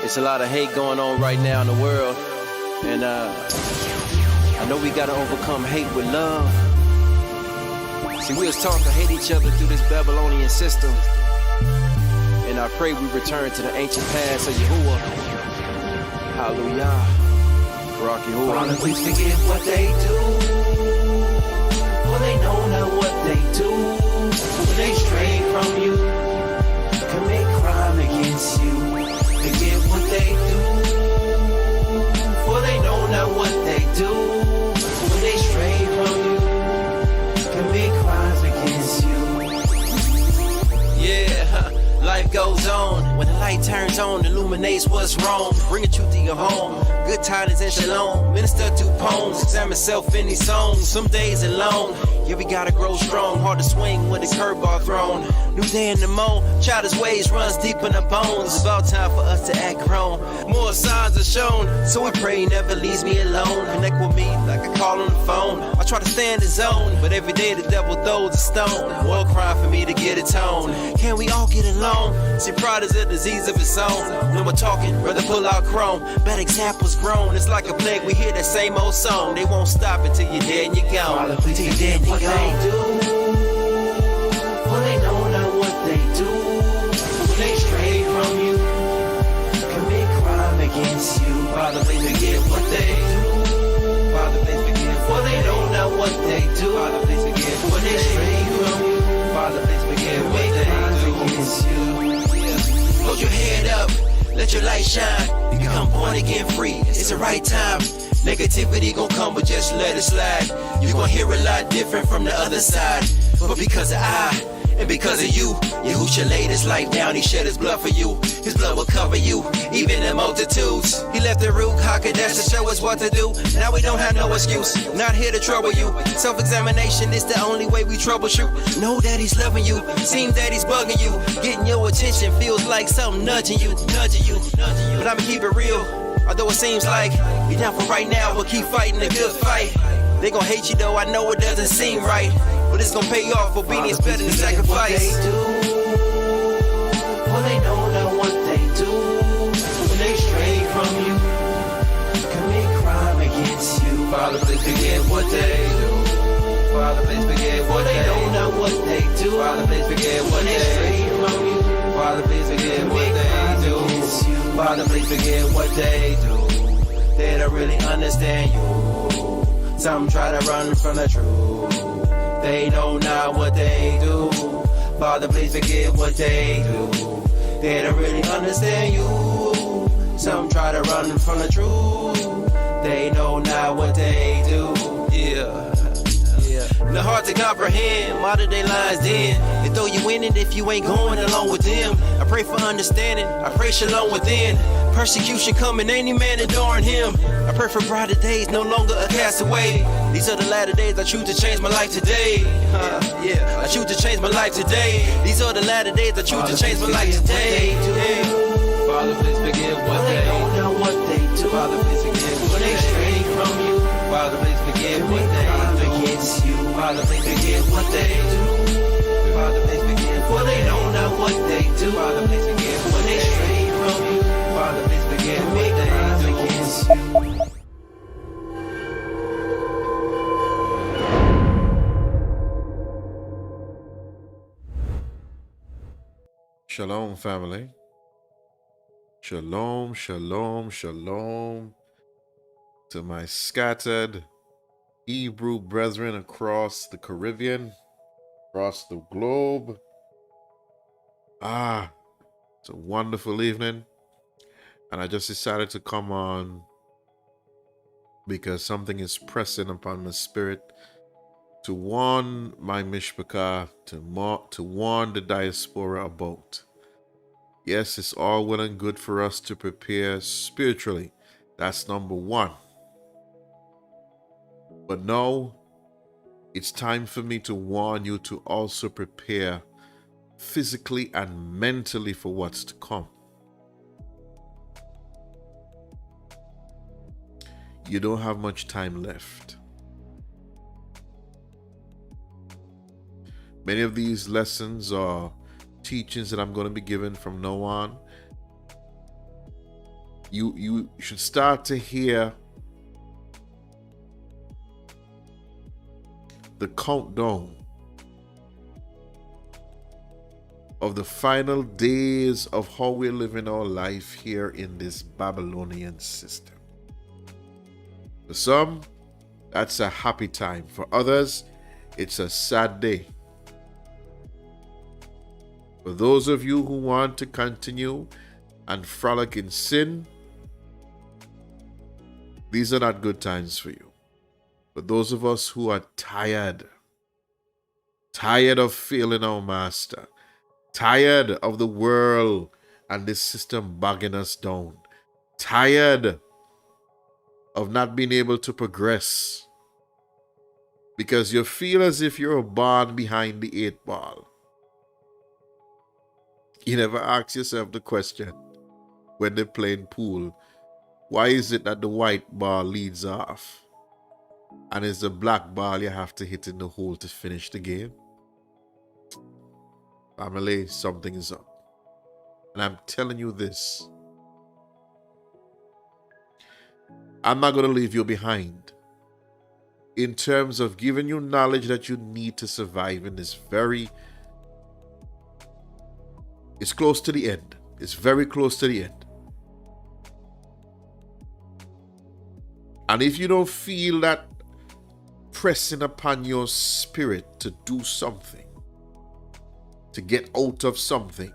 It's a lot of hate going on right now in the world. And I know we gotta overcome hate with love. See, we was taught to hate each other through this Babylonian system. And I pray we return to the ancient past of Yahuwah. Hallelujah. Rock Yahuwah. Father, please forgive what they do, for they know not what they do. When they stray from you, commit crime against you. Forgive what they do, for they know not what they do. When they stray from you, commit crimes against you. Yeah, life goes on. When the light turns on, illuminates what's wrong. Bringing truth to your home. Good tidings and shalom. Minister to poems. Examine self in these songs. Some days alone. Yeah, we gotta grow strong. Hard to swing when the curveball thrown. New day in the moan. Childish ways runs deep in the bones. It's about time for us to act grown. More signs are shown. So we pray he never leaves me alone. Connect with me like I call on the phone. I try to stay in the zone, but every day the devil throws a stone. War cry for me to get atoned. Can we all get along? See, pride is a disease of its own. When we're talking, brother, pull out chrome. Bad examples grown. It's like a plague. We hear that same old song. They won't stop until you're dead and you're gone. Father, please Till you're dead and you're what gone. they do, for they know not what they do. When they stray from you, commit crime against you. Father, please forgive what they do. Father, please forgive, for they know not what they do. Father, please forgive when they stray from you. Father, please forgive what they do against you. Hold your head up, let your light shine. You become born again free, it's the right time. Negativity gon' come, but just let it slide. You gon' hear a lot different from the other side. But because of I, and because of you, Yahusha laid his life down, he shed his blood for you. His blood will cover you, even in multitudes. He left the root Hakodesh to show us what to do. Now we don't have no excuse, not here to trouble you. Self-examination is the only way we troubleshoot. Know that he's loving you, seems that he's bugging you. Getting your attention feels like something nudging you. But I'ma keep it real, although it seems like you're down for right now, but keep fighting a good fight. They gon' hate you though, I know it doesn't seem right, but it's gon' pay off. Obedience better than sacrifice. What they do, for they know not what they do. When they stray from you, commit crime against you. Father, please forgive what they do. Father, please forgive what they know not what they do. Father, please forgive what they stray from you. Father, please forgive what they do. Father, please forgive what they do. They don't really understand you. Some try to run from the truth. They know not what they do. Father, please forgive what they do. They don't really understand you. Some try to run from the truth. They know not what they do. Yeah. The hard to comprehend, modern day lines then. They throw you in it if you ain't going along with them. I pray for understanding, I pray shalom within. Persecution coming, any man adoring him. I pray for brighter days, no longer a castaway. These are the latter days, I choose to change my life today. I choose to change my life today. These are the latter days, I choose to change my life today. Father, please forgive what they don't know what they do. Father, please forgive when they stray from you. Father, please forgive what they do against you. Father, please forgive what they do. Father, please forgive, for they know not what they do. Father, please forgive when they stray from you. Father, please forgive what they do against you. Shalom, family. Shalom, shalom, shalom to my scattered Hebrew brethren across the Caribbean, across the globe. It's a wonderful evening, and I just decided to come on because something is pressing upon my spirit to warn my mishpachah, to warn the diaspora about. Yes, it's all well and good for us to prepare spiritually. That's number one. But no, it's time for me to warn you to also prepare physically and mentally for what's to come. You don't have much time left. Many of these lessons are teachings that I'm going to be giving from now on you should start to hear the countdown of the final days of how we're living our life here in this Babylonian system. For some, that's a happy time. For others, it's a sad day. For those of you who want to continue and frolic in sin, these are not good times for you. For those of us who are tired of failing our master, tired of the world and this system bogging us down, tired of not being able to progress because you feel as if you're born behind the 8 ball. You never ask yourself the question when they're playing pool, why is it that the white ball leads off and it's the black ball you have to hit in the hole to finish the game? Family, something is up. And I'm telling you this. I'm not going to leave you behind in terms of giving you knowledge that you need to survive in this it's close to the end. It's very close to the end. And if you don't feel that pressing upon your spirit to do something, to get out of something,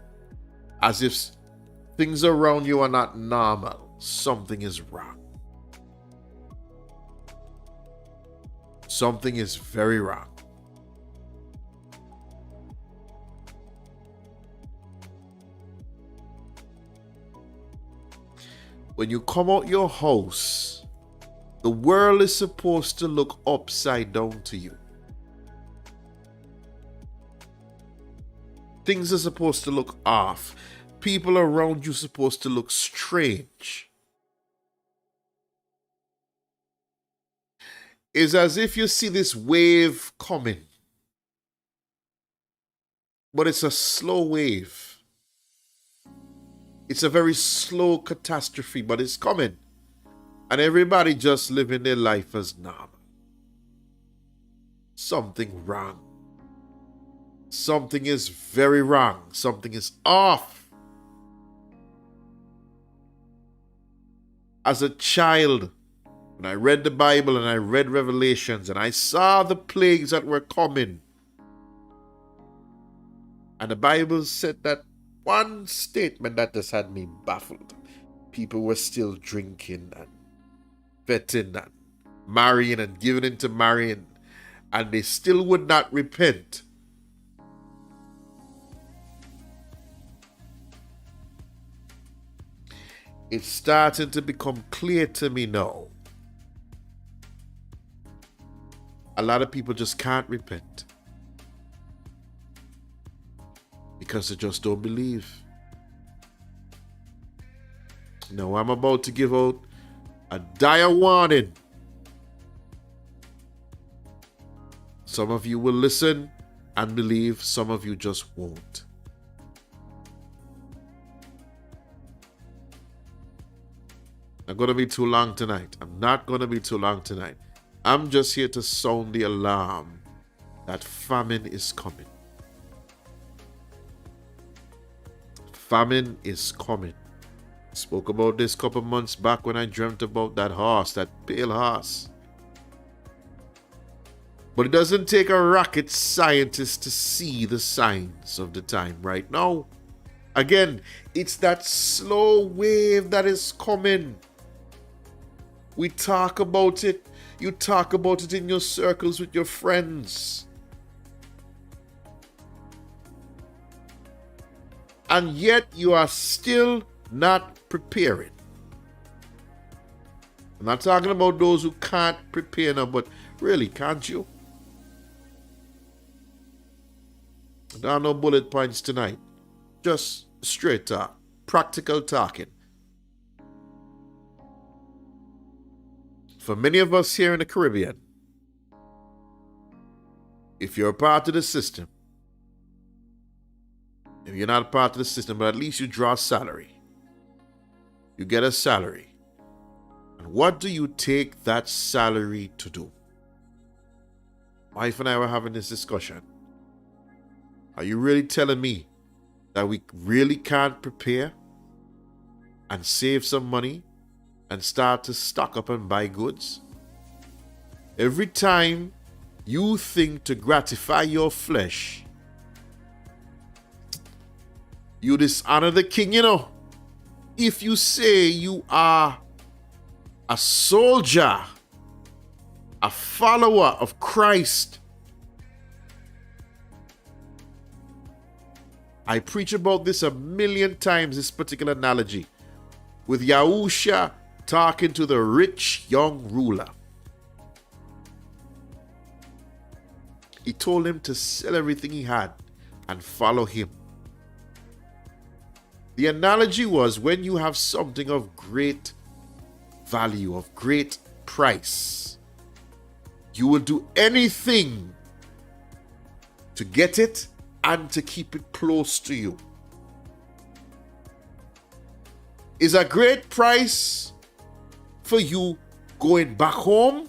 as if things around you are not normal, something is wrong. Something is very wrong. When you come out your house, the world is supposed to look upside down to you. Things are supposed to look off. People around you are supposed to look strange. It's as if you see this wave coming, but it's a slow wave. It's a very slow catastrophe, but it's coming. And everybody just living their life as normal. Something wrong. Something is very wrong. Something is off. As a child, when I read the Bible and I read Revelations and I saw the plagues that were coming, and the Bible said that one statement that just had me baffled. People were still drinking and betting and marrying and giving into marrying, and they still would not repent. It's starting to become clear to me now. A lot of people just can't repent because they just don't believe. Now I'm about to give out a dire warning. Some of you will listen and believe, some of you just won't. I'm going to be too long tonight. I'm not going to be too long tonight. I'm just here to sound the alarm that famine is coming. Famine is coming. I spoke about this a couple months back when I dreamt about that horse, that pale horse. But it doesn't take a rocket scientist to see the signs of the time right now. Again, it's that slow wave that is coming. We talk about it. You talk about it in your circles with your friends. And yet you are still not preparing. I'm not talking about those who can't prepare now, but really, can't you? There are no bullet points tonight. Just straight talk. Practical talking. For many of us here in the Caribbean, if you're a part of the system, if you're not a part of the system, but at least you draw salary, You get a salary. And what do you take that salary to do? My wife and I were having this discussion. Are you really telling me that we really can't prepare and save some money and start to stock up and buy goods? Every time you think to gratify your flesh, you dishonor the king, If you say you are a soldier, a follower of Christ, I preach about this a million times, this particular analogy, with Yahusha talking to the rich young ruler. He told him to sell everything he had and follow him. The analogy was, when you have something of great value, of great price, you will do anything to get it and to keep it close to you. Is a great price for you going back home?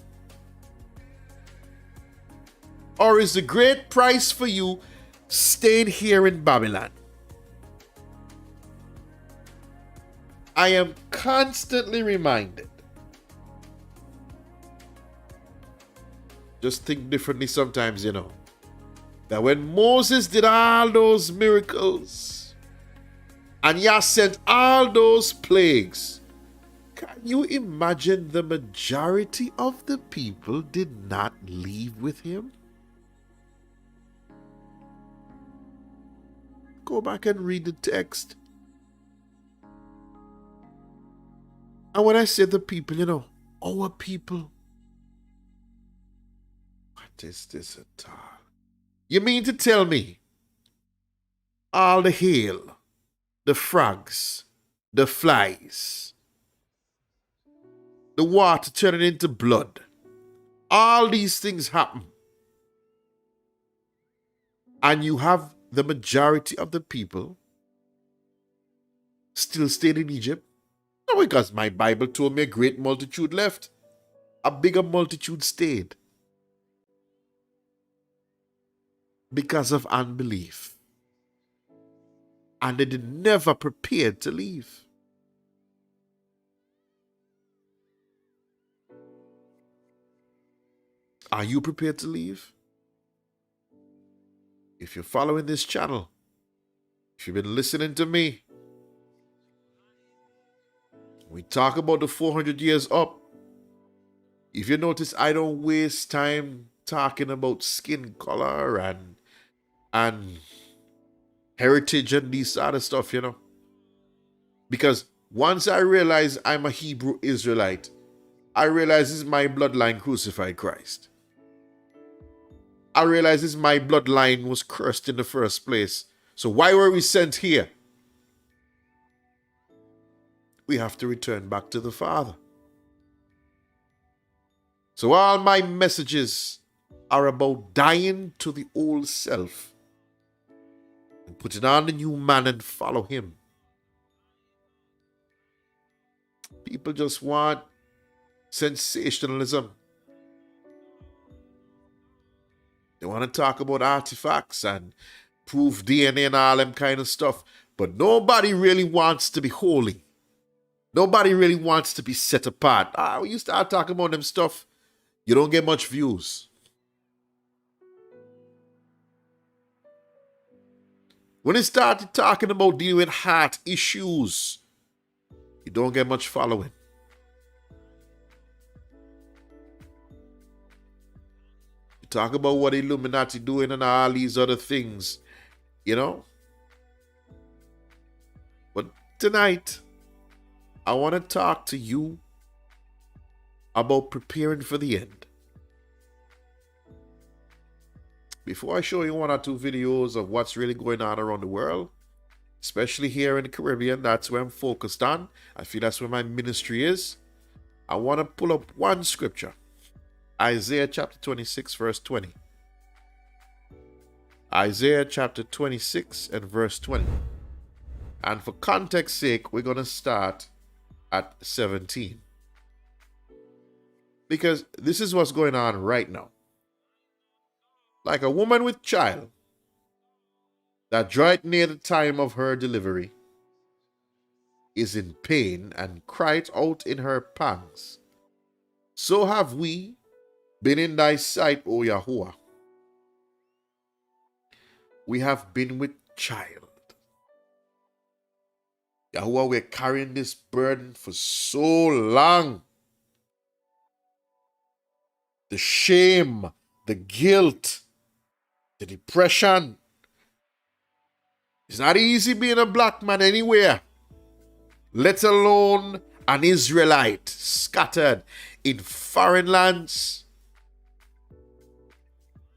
Or is the great price for you staying here in Babylon? I am constantly reminded. Just think differently sometimes, that when Moses did all those miracles and Yah sent all those plagues, can you imagine the majority of the people did not leave with him? Go back and read the text. And when I say the people, our people, what is this at all? You mean to tell me all the hail, the frogs, the flies, the water turning into blood, all these things happen, and you have the majority of the people still stayed in Egypt? No, because my Bible told me a great multitude left. A bigger multitude stayed. Because of unbelief. And they did never prepared to leave. Are you prepared to leave? If you're following this channel, if you've been listening to me, we talk about the 400 years up. If you notice, I don't waste time talking about skin color and heritage and this other stuff, Because once I realize I'm a Hebrew Israelite, I realize it's my bloodline crucified Christ. I realize it's my bloodline was cursed in the first place. So why were we sent here? We have to return back to the Father. So all my messages are about dying to the old self and putting on the new man and follow him. People just want sensationalism. They want to talk about artifacts and prove DNA and all them kind of stuff. But nobody really wants to be holy. Nobody really wants to be set apart. When you start talking about them stuff, you don't get much views. When you start talking about dealing with heart issues, you don't get much following. You talk about what Illuminati doing and all these other things, But tonight, I want to talk to you about preparing for the end. Before I show you one or two videos of what's really going on around the world, especially here in the Caribbean, that's where I'm focused on. I feel that's where my ministry is. I want to pull up one scripture. Isaiah chapter 26, verse 20. Isaiah chapter 26 and verse 20. And for context sake, we're going to start at 17. Because this is what's going on right now. Like a woman with child that draweth near the time of her delivery is in pain and cried out in her pangs. So have we been in thy sight, O Yahuwah. We have been with child. Yahuwah, we're carrying this burden for so long. The shame, the guilt, the depression. It's not easy being a black man anywhere, let alone an Israelite scattered in foreign lands.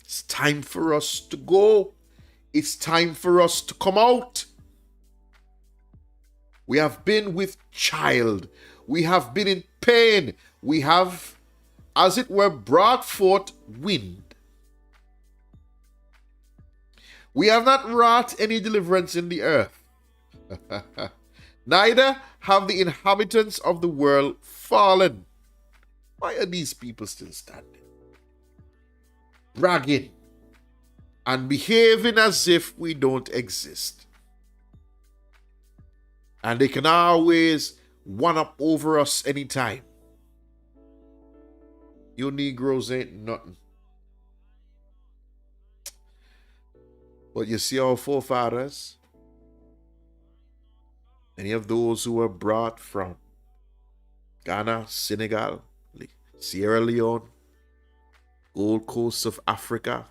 It's time for us to go. It's time for us to come out. We have been with child. We have been in pain. We have, as it were, brought forth wind. We have not wrought any deliverance in the earth. Neither have the inhabitants of the world fallen. Why are these people still standing? Bragging and behaving as if we don't exist. And they can always one up over us anytime. You Negroes ain't nothing. But you see our forefathers, many of those who were brought from Ghana, Senegal, Sierra Leone, Gold Coast of Africa,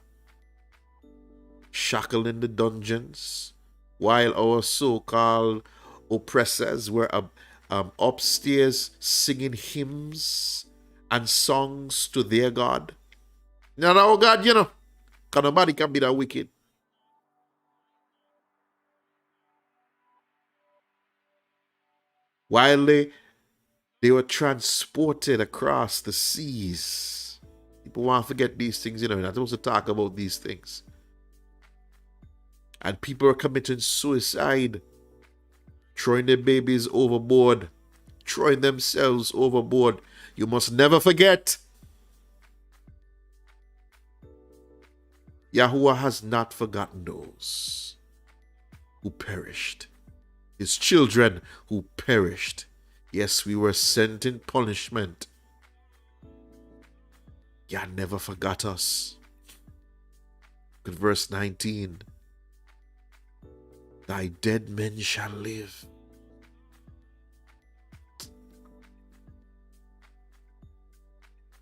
shackled in the dungeons, while our so-called oppressors were upstairs singing hymns and songs to their God. Now, our God, because nobody can be that wicked. While they were transported across the seas. People want to forget these things, you're not supposed to talk about these things. And people are committing suicide, throwing their babies overboard, throwing themselves overboard. You must never forget, Yahuwah has not forgotten those who perished. His children who perished. Yes, we were sent in punishment. Yah never forgot us. Look at verse 19. Thy dead men shall live.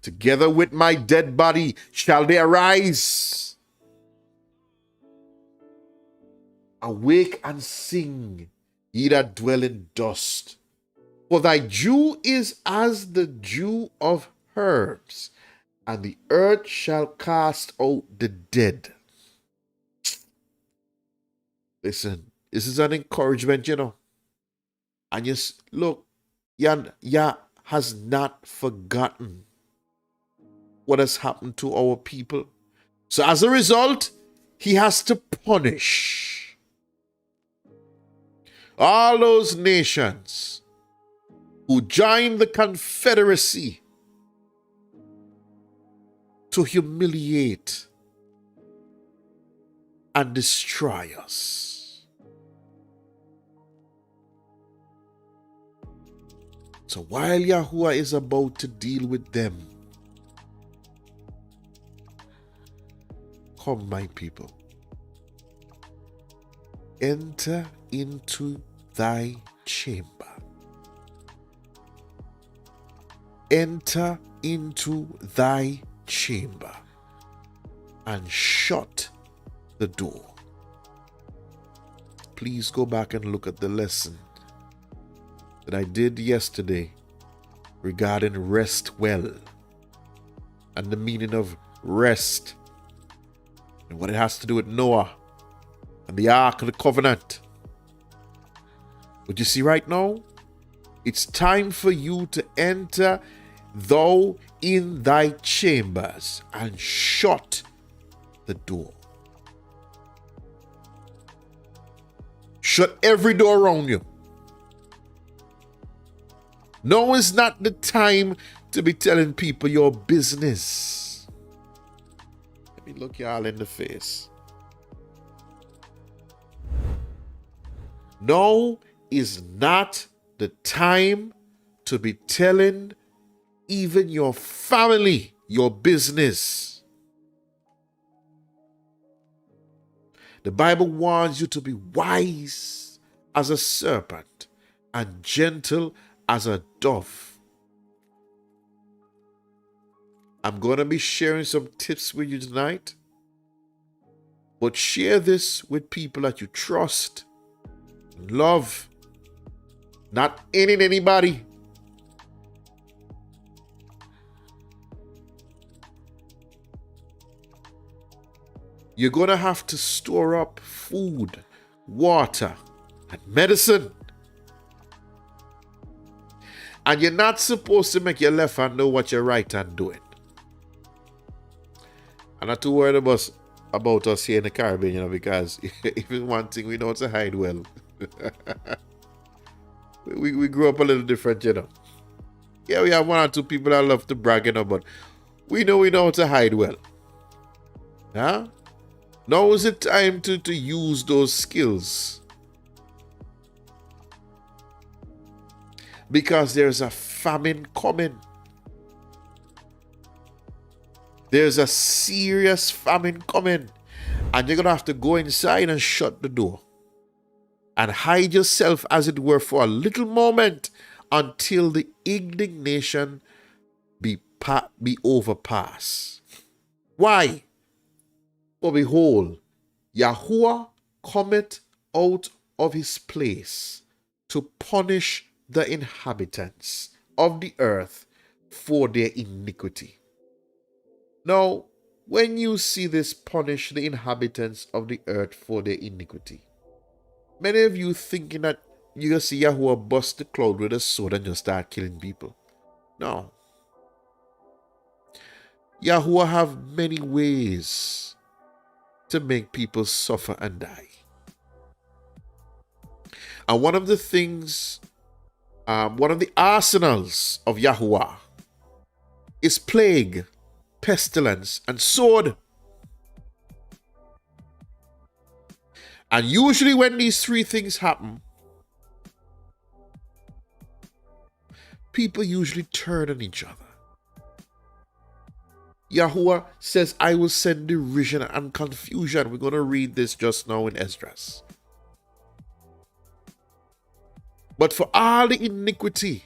Together with my dead body shall they arise. Awake and sing, ye that dwell in dust. For thy dew is as the dew of herbs, and the earth shall cast out the dead. Listen, this is an encouragement, And just look, Yah has not forgotten what has happened to our people. So as a result, he has to punish all those nations who joined the Confederacy to humiliate and destroy us. So while Yahuwah is about to deal with them, come, my people, enter into thy chamber. Enter into thy chamber and shut the door. Please go back and look at the lesson that I did yesterday regarding rest well and the meaning of rest and what it has to do with Noah and the Ark of the Covenant. But you see, right now, it's time for you to enter thou in thy chambers and shut the door. Shut every door around you. Now is not the time to be telling people your business. Let me look y'all in the face. Now is not the time to be telling even your family your business. The Bible warns you to be wise as a serpent and gentle as a dove. I'm going to be sharing some tips with you tonight, but share this with people that you trust, love, not anybody. You're going to have to store up food, water, and medicine. And you're not supposed to make your left hand know what your right hand doing. I'm not too worried about us here in the Caribbean, because if it's one thing, we know how to hide well. we grew up a little different, Yeah, we have one or two people that love to brag, but we know how to hide well. Huh? Now is the time to use those skills. Because there's a famine coming. There's a serious famine coming. And you're going to have to go inside and shut the door. And hide yourself, as it were, for a little moment until the indignation be overpassed. Why? For behold, Yahuwah cometh out of his place to punish the inhabitants of the earth for their iniquity. Now, when you see this, punish the inhabitants of the earth for their iniquity, many of you thinking that you can see Yahuwah bust the cloud with a sword and just start killing people. No. Yahuwah have many ways to make people suffer and die. And one of the things, one of the arsenals of Yahuwah is plague, pestilence, and sword. And usually when these three things happen, people usually turn on each other. Yahuwah says, I will send derision and confusion. We're going to read this just now in Esdras. But for all the iniquity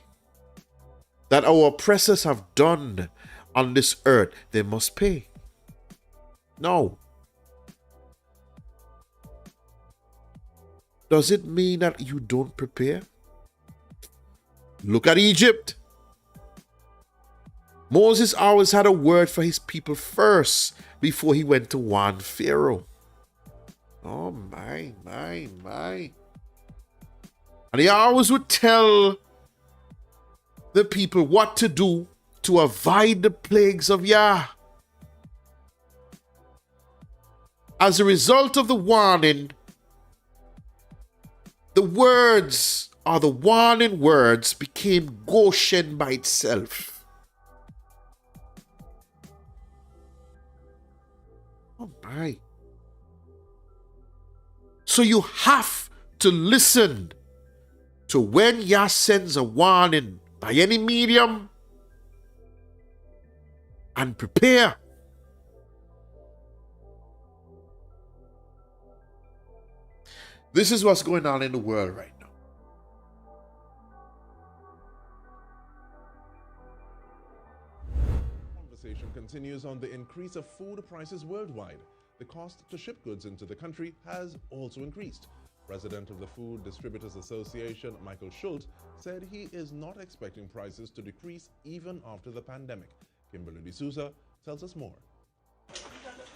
that our oppressors have done on this earth, they must pay. No. Does it mean that you don't prepare? Look at Egypt. Moses always had a word for his people first before he went to warn Pharaoh. Oh my. And he always would tell the people what to do to avoid the plagues of Yah. As a result of the warning, the words, or the warning words, became Goshen by itself. Oh my. So you have to listen to when Yah sends a warning by any medium and prepare. This is what's going on in the world right now. Conversation continues on the increase of food prices worldwide. The cost to ship goods into the country has also increased. President of the Food Distributors Association, Michael Schultz, said he is not expecting prices to decrease even after the pandemic. Kimberly D'Souza tells us more.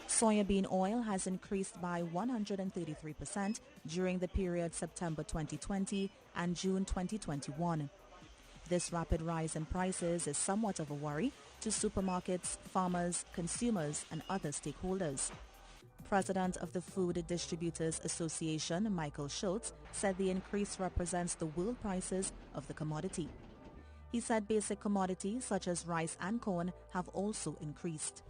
Soybean oil has increased by 133% during the period September 2020 and June 2021. This rapid rise in prices is somewhat of a worry to supermarkets, farmers, consumers, and other stakeholders. President of the Food Distributors Association, Michael Schultz, said the increase represents the world prices of the commodity. He said basic commodities such as rice and corn have also increased.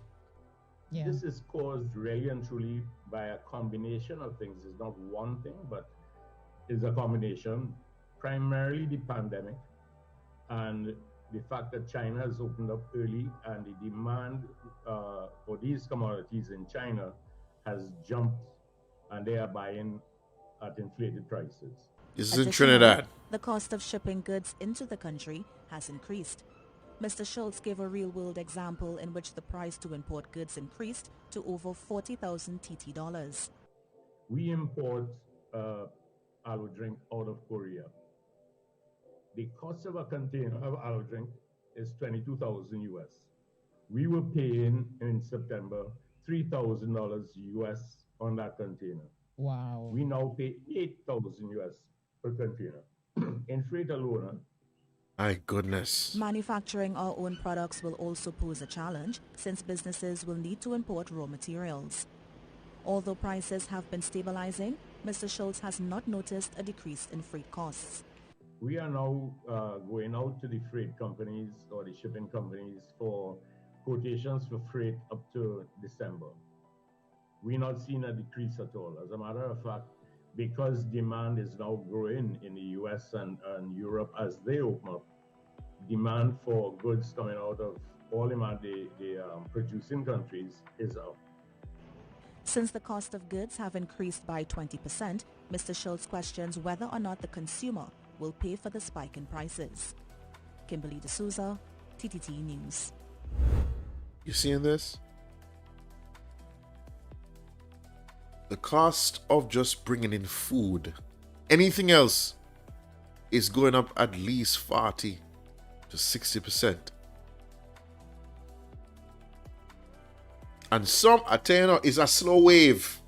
Yeah. This is caused really and truly by a combination of things. It's not one thing, but it's a combination. Primarily the pandemic and the fact that China has opened up early and the demand for these commodities in China has jumped and they are buying at inflated prices. This is in Additionally, Trinidad. the cost of shipping goods into the country has increased. Mr. Schultz gave a real-world example in which the price to import goods increased to over 40,000 TT dollars. We import aloe drink out of Korea. The cost of a container of aloe drink is 22,000 US. We were paying in September $3,000 US on that container. Wow. We now pay 8,000 US per container. In freight alone, My goodness. Manufacturing our own products will also pose a challenge since businesses will need to import raw materials. Although prices have been stabilizing, Mr. Schultz has not noticed a decrease in freight costs. we are now going out to the freight companies or the shipping companies for quotations for freight up to December. We're not seeing a decrease at all. As a matter of fact, because demand is now growing in the US and Europe as they open up, demand for goods coming out of all the producing countries is up. Since the cost of goods have increased by 20%, Mr. Schultz questions whether or not the consumer will pay for the spike in prices. Kimberly D'Souza, TTT News. You seeing this? The cost of just bringing in food, anything else, is going up at least 40 to 60%. And some, I tell you now, is a slow wave.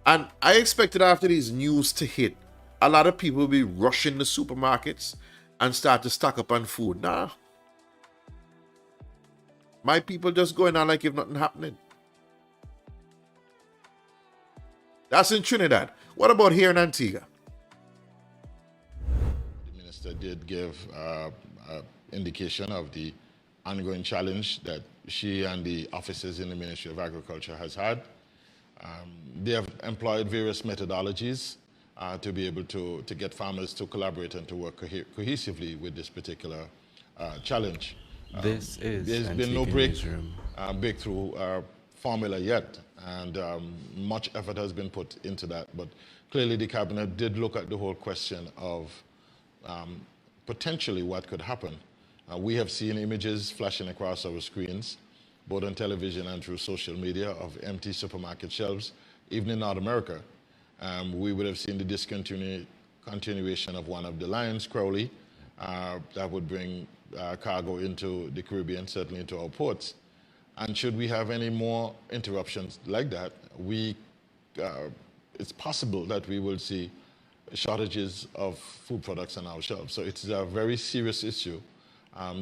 And I expected after these news to hit, a lot of people will be rushing the supermarkets and start to stock up on food. Nah. My people just going on like if nothing happening. That's in Trinidad. What about here in Antigua? The minister did give indication of the ongoing challenge that she and the officers in the Ministry of Agriculture has had. They have employed various methodologies to be able to get farmers to collaborate and to work cohesively with this particular challenge. This is There's been no Antigua breakthrough formula yet, and much effort has been put into that. But clearly the cabinet did look at the whole question of potentially what could happen. We have seen images flashing across our screens, both on television and through social media, of empty supermarket shelves, even in North America. We would have seen the continuation of one of the lines, Crowley, that would bring cargo into the Caribbean, certainly into our ports. And should we have any more interruptions like that, it's possible that we will see shortages of food products on our shelves. So it's a very serious issue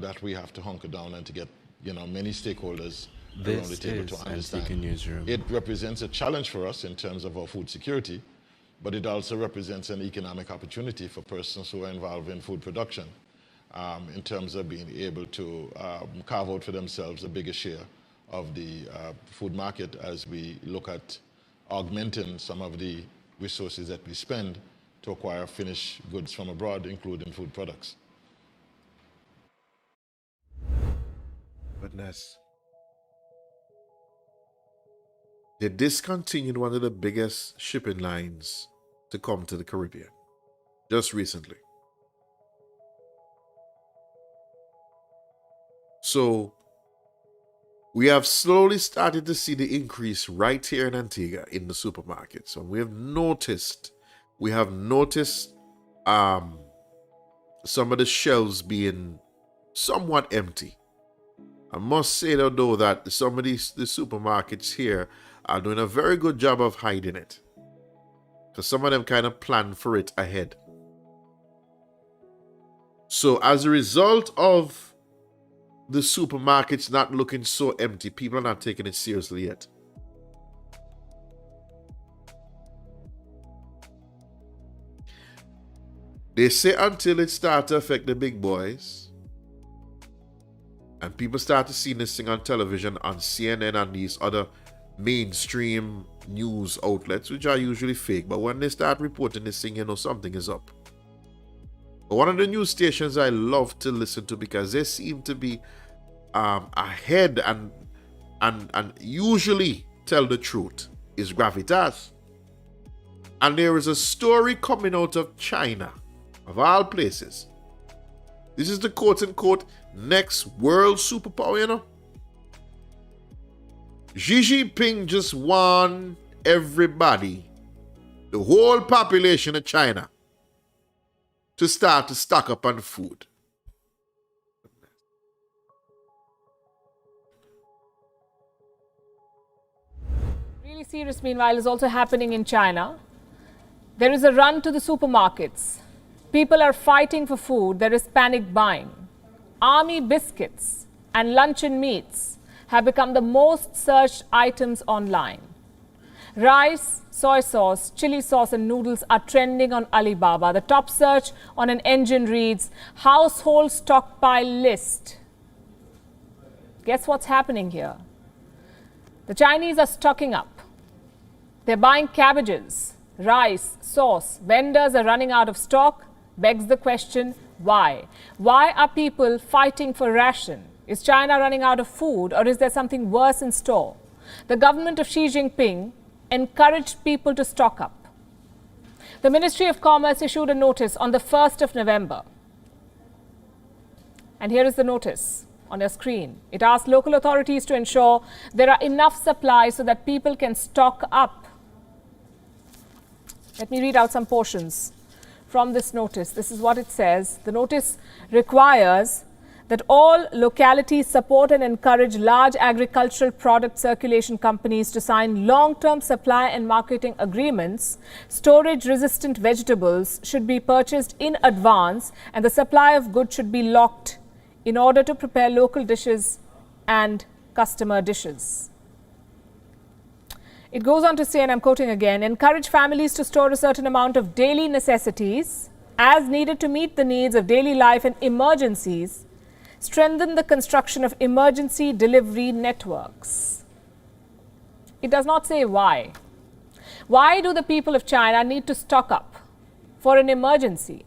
that we have to hunker down and to get many stakeholders around the table to understand. It represents a challenge for us in terms of our food security, but it also represents an economic opportunity for persons who are involved in food production in terms of being able to carve out for themselves a bigger share of the food market as we look at augmenting some of the resources that we spend to acquire finished goods from abroad, including food products. Goodness. They discontinued one of the biggest shipping lines to come to the Caribbean just recently. So we have slowly started to see the increase right here in Antigua in the supermarkets. And we have noticed some of the shelves being somewhat empty. I must say though that some of the supermarkets here are doing a very good job of hiding it, because some of them kind of plan for it ahead. So as a result of the supermarkets not looking so empty, people are not taking it seriously yet. They say until it starts to affect the big boys, and people start to see this thing on television, on CNN and these other mainstream news outlets, which are usually fake, but when they start reporting this thing, you know something is up. But one of the news stations I love to listen to because they seem to be ahead and usually tell the truth is Gravitas. And there is a story coming out of China, of all places. This is the quote-unquote next world superpower, you know. Xi Jinping just warned everybody, the whole population of China, to start to stock up on food. Really serious, meanwhile, is also happening in China. There is a run to the supermarkets. People are fighting for food. There is panic buying. Army biscuits and luncheon meats have become the most searched items online. Rice, soy sauce, chili sauce and noodles are trending on Alibaba. The top search on an engine reads, household stockpile list. Guess what's happening here? The Chinese are stocking up. They're buying cabbages, rice, sauce. Vendors are running out of stock. Begs the question, why? Why are people fighting for ration? Is China running out of food, or is there something worse in store? The government of Xi Jinping encouraged people to stock up. The Ministry of Commerce issued a notice on the 1st of November. And here is the notice on your screen. It asked local authorities to ensure there are enough supplies so that people can stock up. Let me read out some portions from this notice. This is what it says. The notice requires that all localities support and encourage large agricultural product circulation companies to sign long-term supply and marketing agreements. Storage-resistant vegetables should be purchased in advance, and the supply of goods should be locked in order to prepare local dishes and customer dishes. It goes on to say, and I'm quoting again, encourage families to store a certain amount of daily necessities as needed to meet the needs of daily life and emergencies. Strengthen the construction of emergency delivery networks. It does not say why. Why do the people of China need to stock up for an emergency?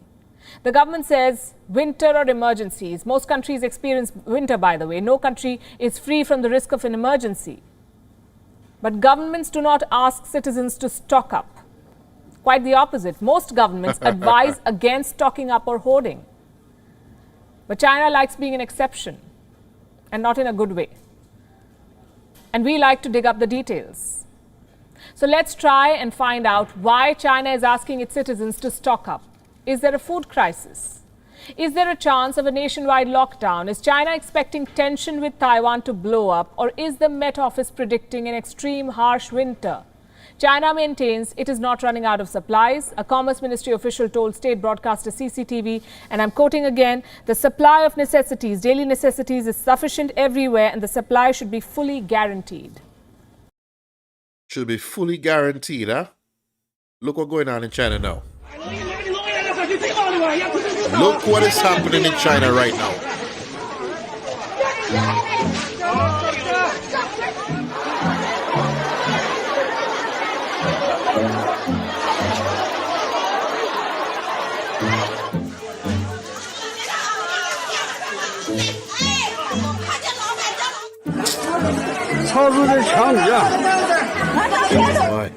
The government says winter or emergencies. Most countries experience winter, by the way. No country is free from the risk of an emergency. But governments do not ask citizens to stock up. Quite the opposite. Most governments advise against stocking up or hoarding. But China likes being an exception, and not in a good way. And we like to dig up the details. So let's try and find out why China is asking its citizens to stock up. Is there a food crisis? Is there a chance of a nationwide lockdown? Is China expecting tension with Taiwan to blow up? Or is the Met Office predicting an extreme harsh winter? China maintains it is not running out of supplies. A Commerce Ministry official told state broadcaster CCTV, and I'm quoting again, the supply of necessities, daily necessities, is sufficient everywhere and the supply should be fully guaranteed. Should be fully guaranteed, huh? Look what's going on in China now. Look what is happening in China right now. Boy.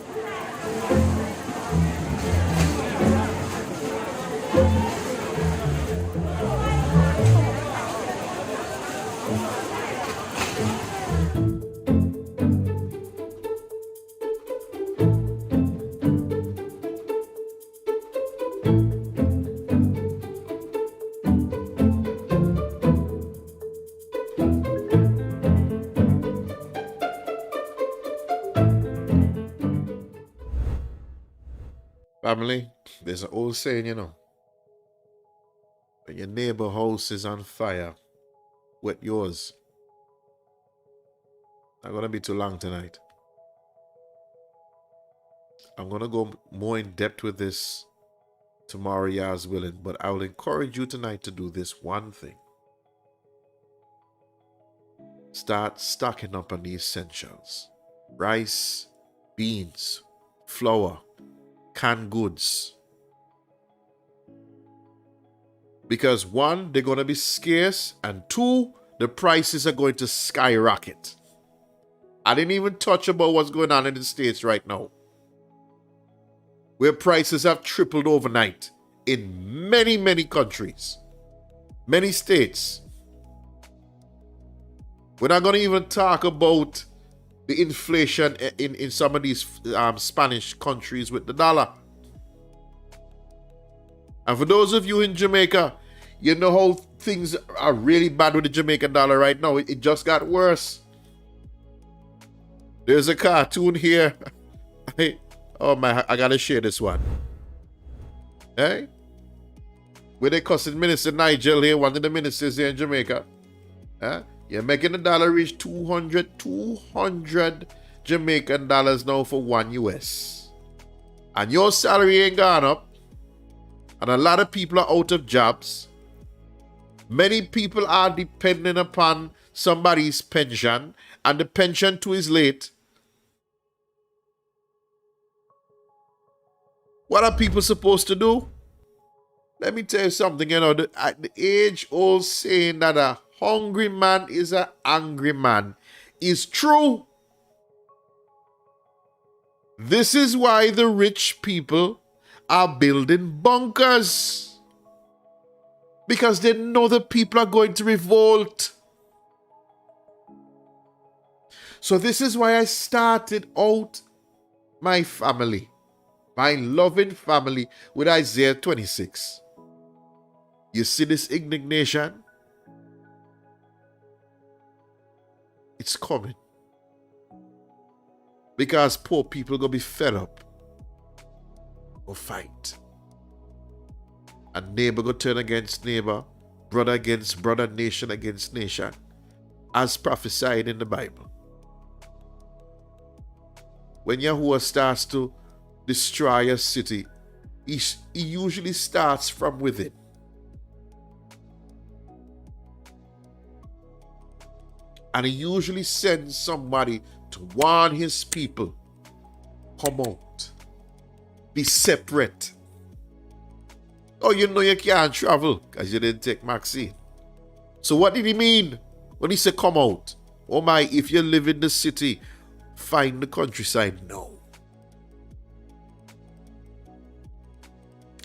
Family, there's an old saying, you know, when your neighbor house is on fire, wet yours. Not gonna be too long tonight. I'm gonna go more in depth with this tomorrow, Yah's willing. But I will encourage you tonight to do this one thing. Start stocking up on the essentials. Rice, beans, flour, canned goods. Because one, they're going to be scarce, and two, the prices are going to skyrocket. I didn't even touch about what's going on in the States right now, where prices have tripled overnight in many, many countries, many states. We're not going to even talk about the inflation in some of these Spanish countries with the dollar. And for those of you in Jamaica, you know how things are really bad with the Jamaican dollar right now. It just got worse. There's a cartoon here. I gotta share this one. Hey? Where they cussing Minister Nigel here, one of the ministers here in Jamaica. You're making the dollar reach 200 Jamaican dollars now for $1 US. And your salary ain't gone up. And a lot of people are out of jobs. Many people are depending upon somebody's pension, and the pension too is late. What are people supposed to do? Let me tell you something, the age-old saying that a hungry man is an angry man is true. This is why the rich people are building bunkers. Because they know the people are going to revolt. So this is why I started out my family, my loving family, with Isaiah 26. You see this indignation? It's coming. Because poor people are going to be fed up or fight. And neighbor go turn against neighbor, brother against brother, nation against nation, as prophesied in the Bible. When Yahuwah starts to destroy a city, he usually starts from within. And he usually sends somebody to warn his people, come out, be separate. Oh, you know you can't travel because you didn't take vaccine. So what did he mean when he said come out? Oh my, if you live in the city, find the countryside. No.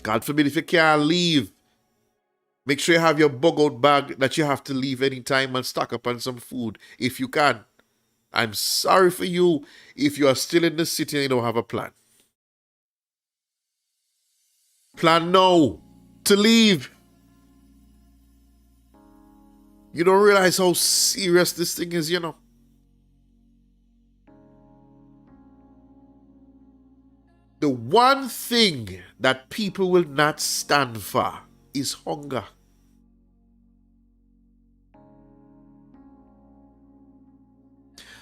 God forbid if you can't leave, make sure you have your bug-out bag that you have to leave anytime and stock up on some food if you can. I'm sorry for you if you are still in the city and you don't have a plan. Plan now to leave. You don't realize how serious this thing is, The one thing that people will not stand for is hunger.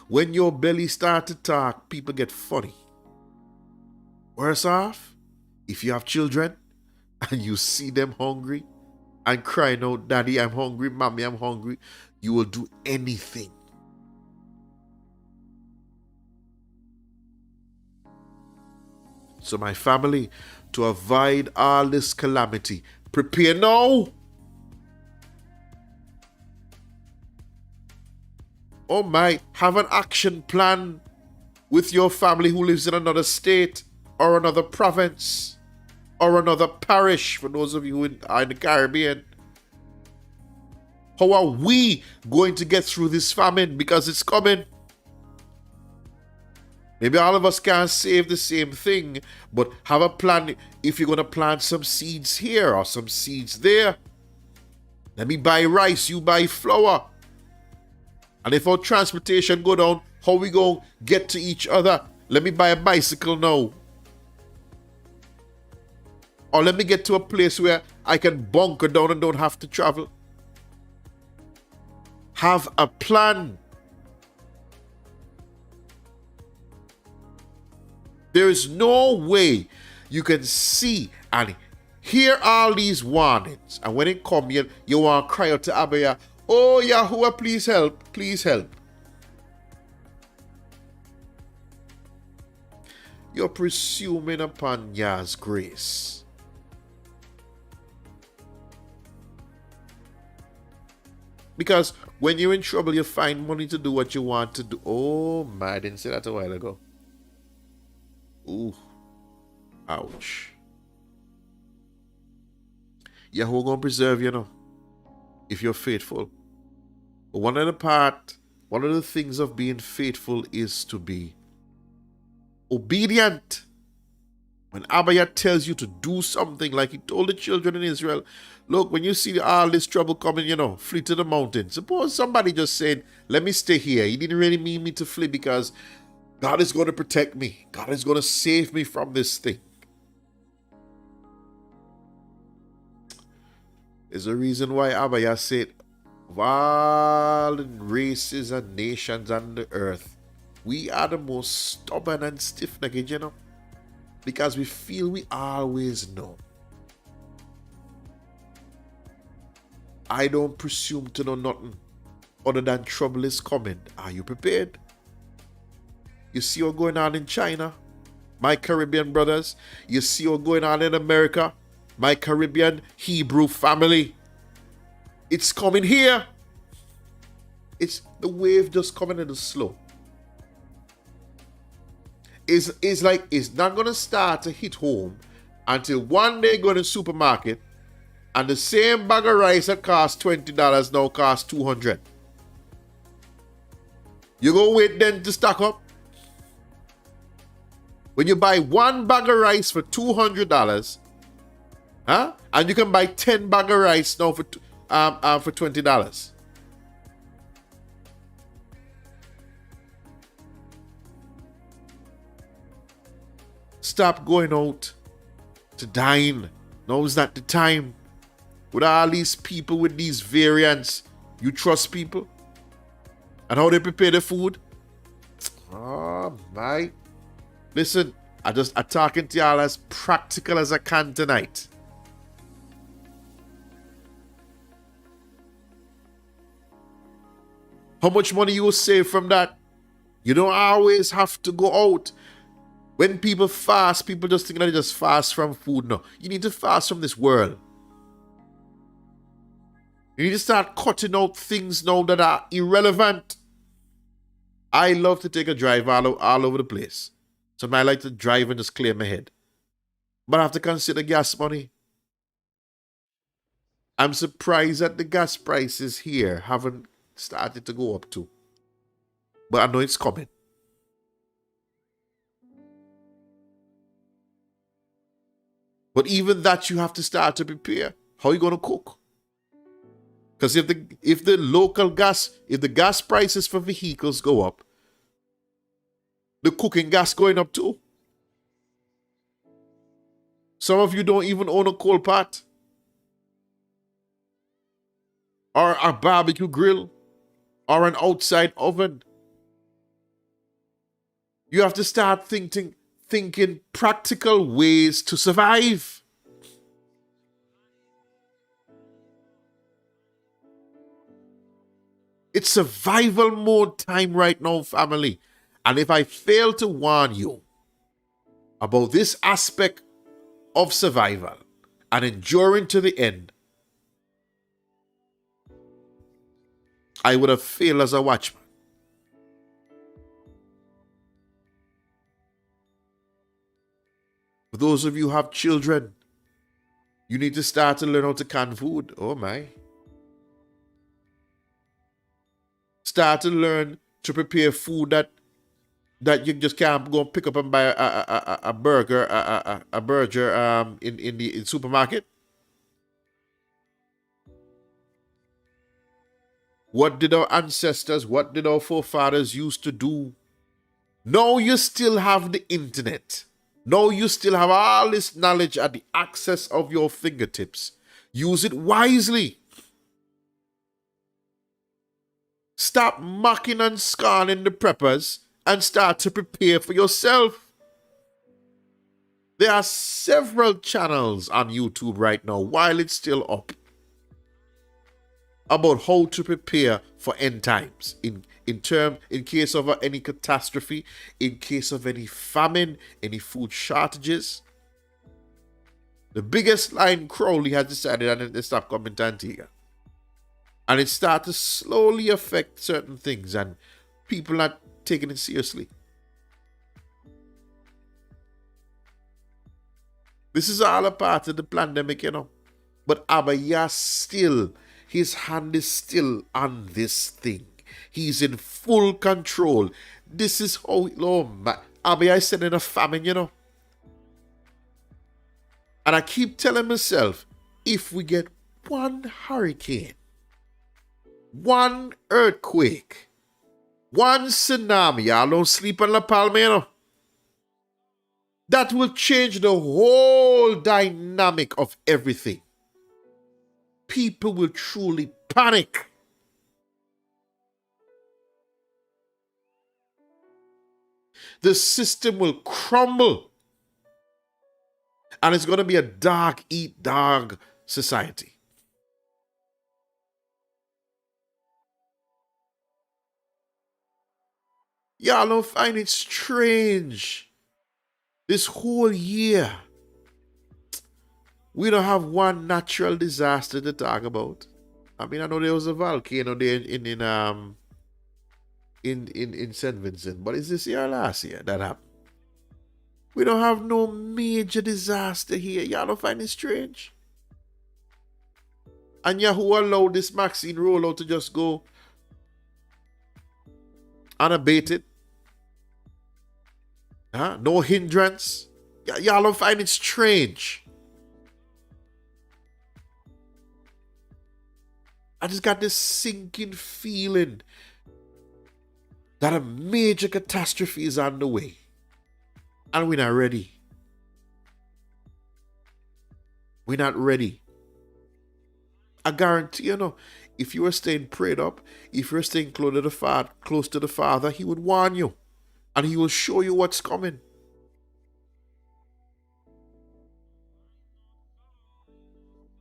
When your belly starts to talk, people get funny. Worse off, if you have children and you see them hungry and crying out, Daddy, I'm hungry, Mommy, I'm hungry, you will do anything. So my family, to avoid all this calamity, prepare now. Oh my, have an action plan with your family who lives in another state or another province or another parish, for those of you who are in the Caribbean. How are we going to get through this famine? Because it's coming. Maybe all of us can't save the same thing, but have a plan. If you're going to plant some seeds here or some seeds there, let me buy rice, you buy flour. And if our transportation go down, how we going to get to each other? Let me buy a bicycle now. Or let me get to a place where I can bunker down and don't have to travel. Have a plan. There is no way you can see and Hear all these warnings, and when it come, you want to cry out to Abba, oh Yahuwah, please help, please help. You're presuming upon Yah's grace. Because when you're in trouble, you find money to do what you want to do. Oh my, I didn't say that a while ago. Ooh. Ouch. Yahweh gonna preserve you, if you're faithful. But one of the things of being faithful is to be obedient. When Abba tells you to do something, like he told the children in Israel, look, when you see all this trouble coming, flee to the mountain. Suppose somebody just said, let me stay here. He didn't really mean me to flee because God is going to protect me. God is going to save me from this thing. There's a reason why Abba said, of all the races and nations on the earth, we are the most stubborn and stiff-necked, because we feel we always know. I don't presume to know nothing other than trouble is coming. Are you prepared? You see what's going on in China, my Caribbean brothers? You see what's going on in America, my Caribbean Hebrew family? It's coming here. It's the wave just coming in slow. It's like it's not going to start to hit home until one day go to the supermarket and the same bag of rice that cost $20 now costs $200. You go wait then to stock up. When you buy one bag of rice for $200, and you can buy 10 bag of rice now for $20. Stop going out to dine. Now is not the time. With all these people with these variants, you trust people? And how they prepare the food? Oh my. Listen, I'm talking to y'all as practical as I can tonight. How much money you will save from that? You don't always have to go out. When people fast, people just think that they just fast from food. No, you need to fast from this world. You need to start cutting out things now that are irrelevant. I love to take a drive all over the place. Sometimes I like to drive and just clear my head. But I have to consider gas money. I'm surprised that the gas prices here haven't started to go up too. But I know it's coming. But even that you have to start to prepare. How are you going to cook? Because if the gas prices for vehicles go up, the cooking gas going up too. Some of you don't even own a coal pot or a barbecue grill or an outside oven. You have to start thinking practical ways to survive. It's survival mode time right now, family. And if I fail to warn you about this aspect of survival and enduring to the end, I would have failed as a watchman. For those of you who have children, you need to start to learn how to can food. Oh my. Start to learn to prepare food that you just can't go pick up and buy a burger in the supermarket. What did our ancestors, what did our forefathers used to do? Now you still have the internet. Now you still have all this knowledge at the access of your fingertips. Use it wisely. Stop mocking and scorning the preppers and start to prepare for yourself. There are several channels on YouTube right now, while it's still up, about how to prepare for end times in case of any catastrophe, in case of any famine, any food shortages. The biggest line, Crowley, has decided that they stop coming to Antigua. And it started to slowly affect certain things, and people not taking it seriously. This is all a part of the pandemic, you know. But Abba Yah still, his hand is still on this thing. He's in full control. This is how, Abba Yah is sending a famine, you know. And I keep telling myself, if we get one hurricane, one earthquake, one tsunami, y'all don't sleep on La Palma, you know, that will change the whole dynamic of everything. People will truly panic. The system will crumble. And it's going to be a dog eat dog society. Y'all don't find it strange? This whole year, we don't have one natural disaster to talk about. I mean, I know there was a volcano there in St. Vincent, but is this year or last year that happened? We don't have no major disaster here. Y'all don't find it strange? And Yahoo allowed this vaccine rollout to just go unabated. No hindrance. Y'all don't find it strange? I just got this sinking feeling that a major catastrophe is on the way. And we're not ready. We're not ready. I guarantee you, if you were staying prayed up, if you were staying close to the Father, he would warn you. And he will show you what's coming.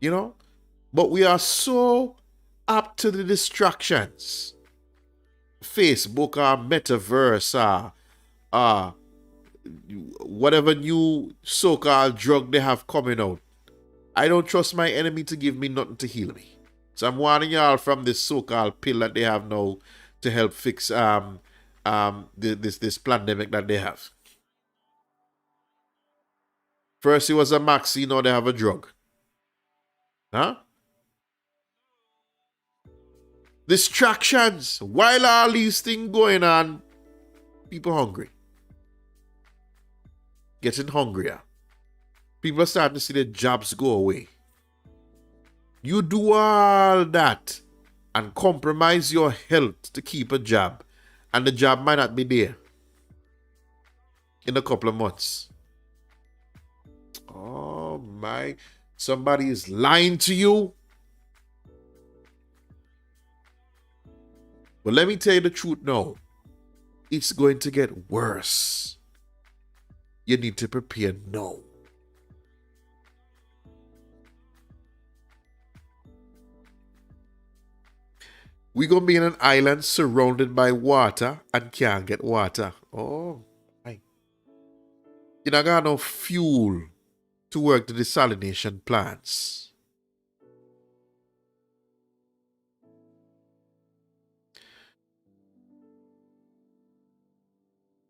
You know? But we are so up to the distractions. Facebook, metaverse, whatever new so-called drug they have coming out. I don't trust my enemy to give me nothing to heal me. So I'm warning y'all from this so-called pill that they have now to help fix this pandemic that they have. First it was a vaccine, now they have a drug. Distractions. While all these things going on, people hungry. Getting hungrier. People are starting to see their jobs go away. You do all that and compromise your health to keep a job, and the job might not be there in a couple of months. Oh my, somebody is lying to you. But let me tell you the truth now. It's going to get worse. You need to prepare now. We're going to be in an island surrounded by water and can't get water. Oh, my. You don't got no fuel to work the desalination plants.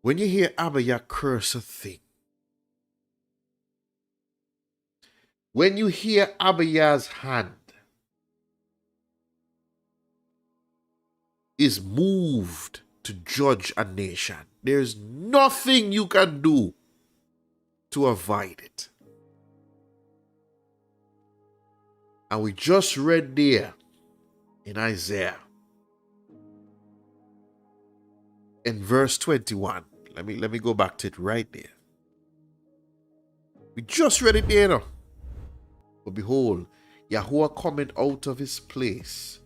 When you hear Abba Yah curse a thing, when you hear Abba Yah's hand is moved to judge a nation, there's nothing you can do to avoid it. And we just read there in Isaiah, in verse 21. Let me go back to it right there. We just read it there now. But behold, Yahuwah coming out of his place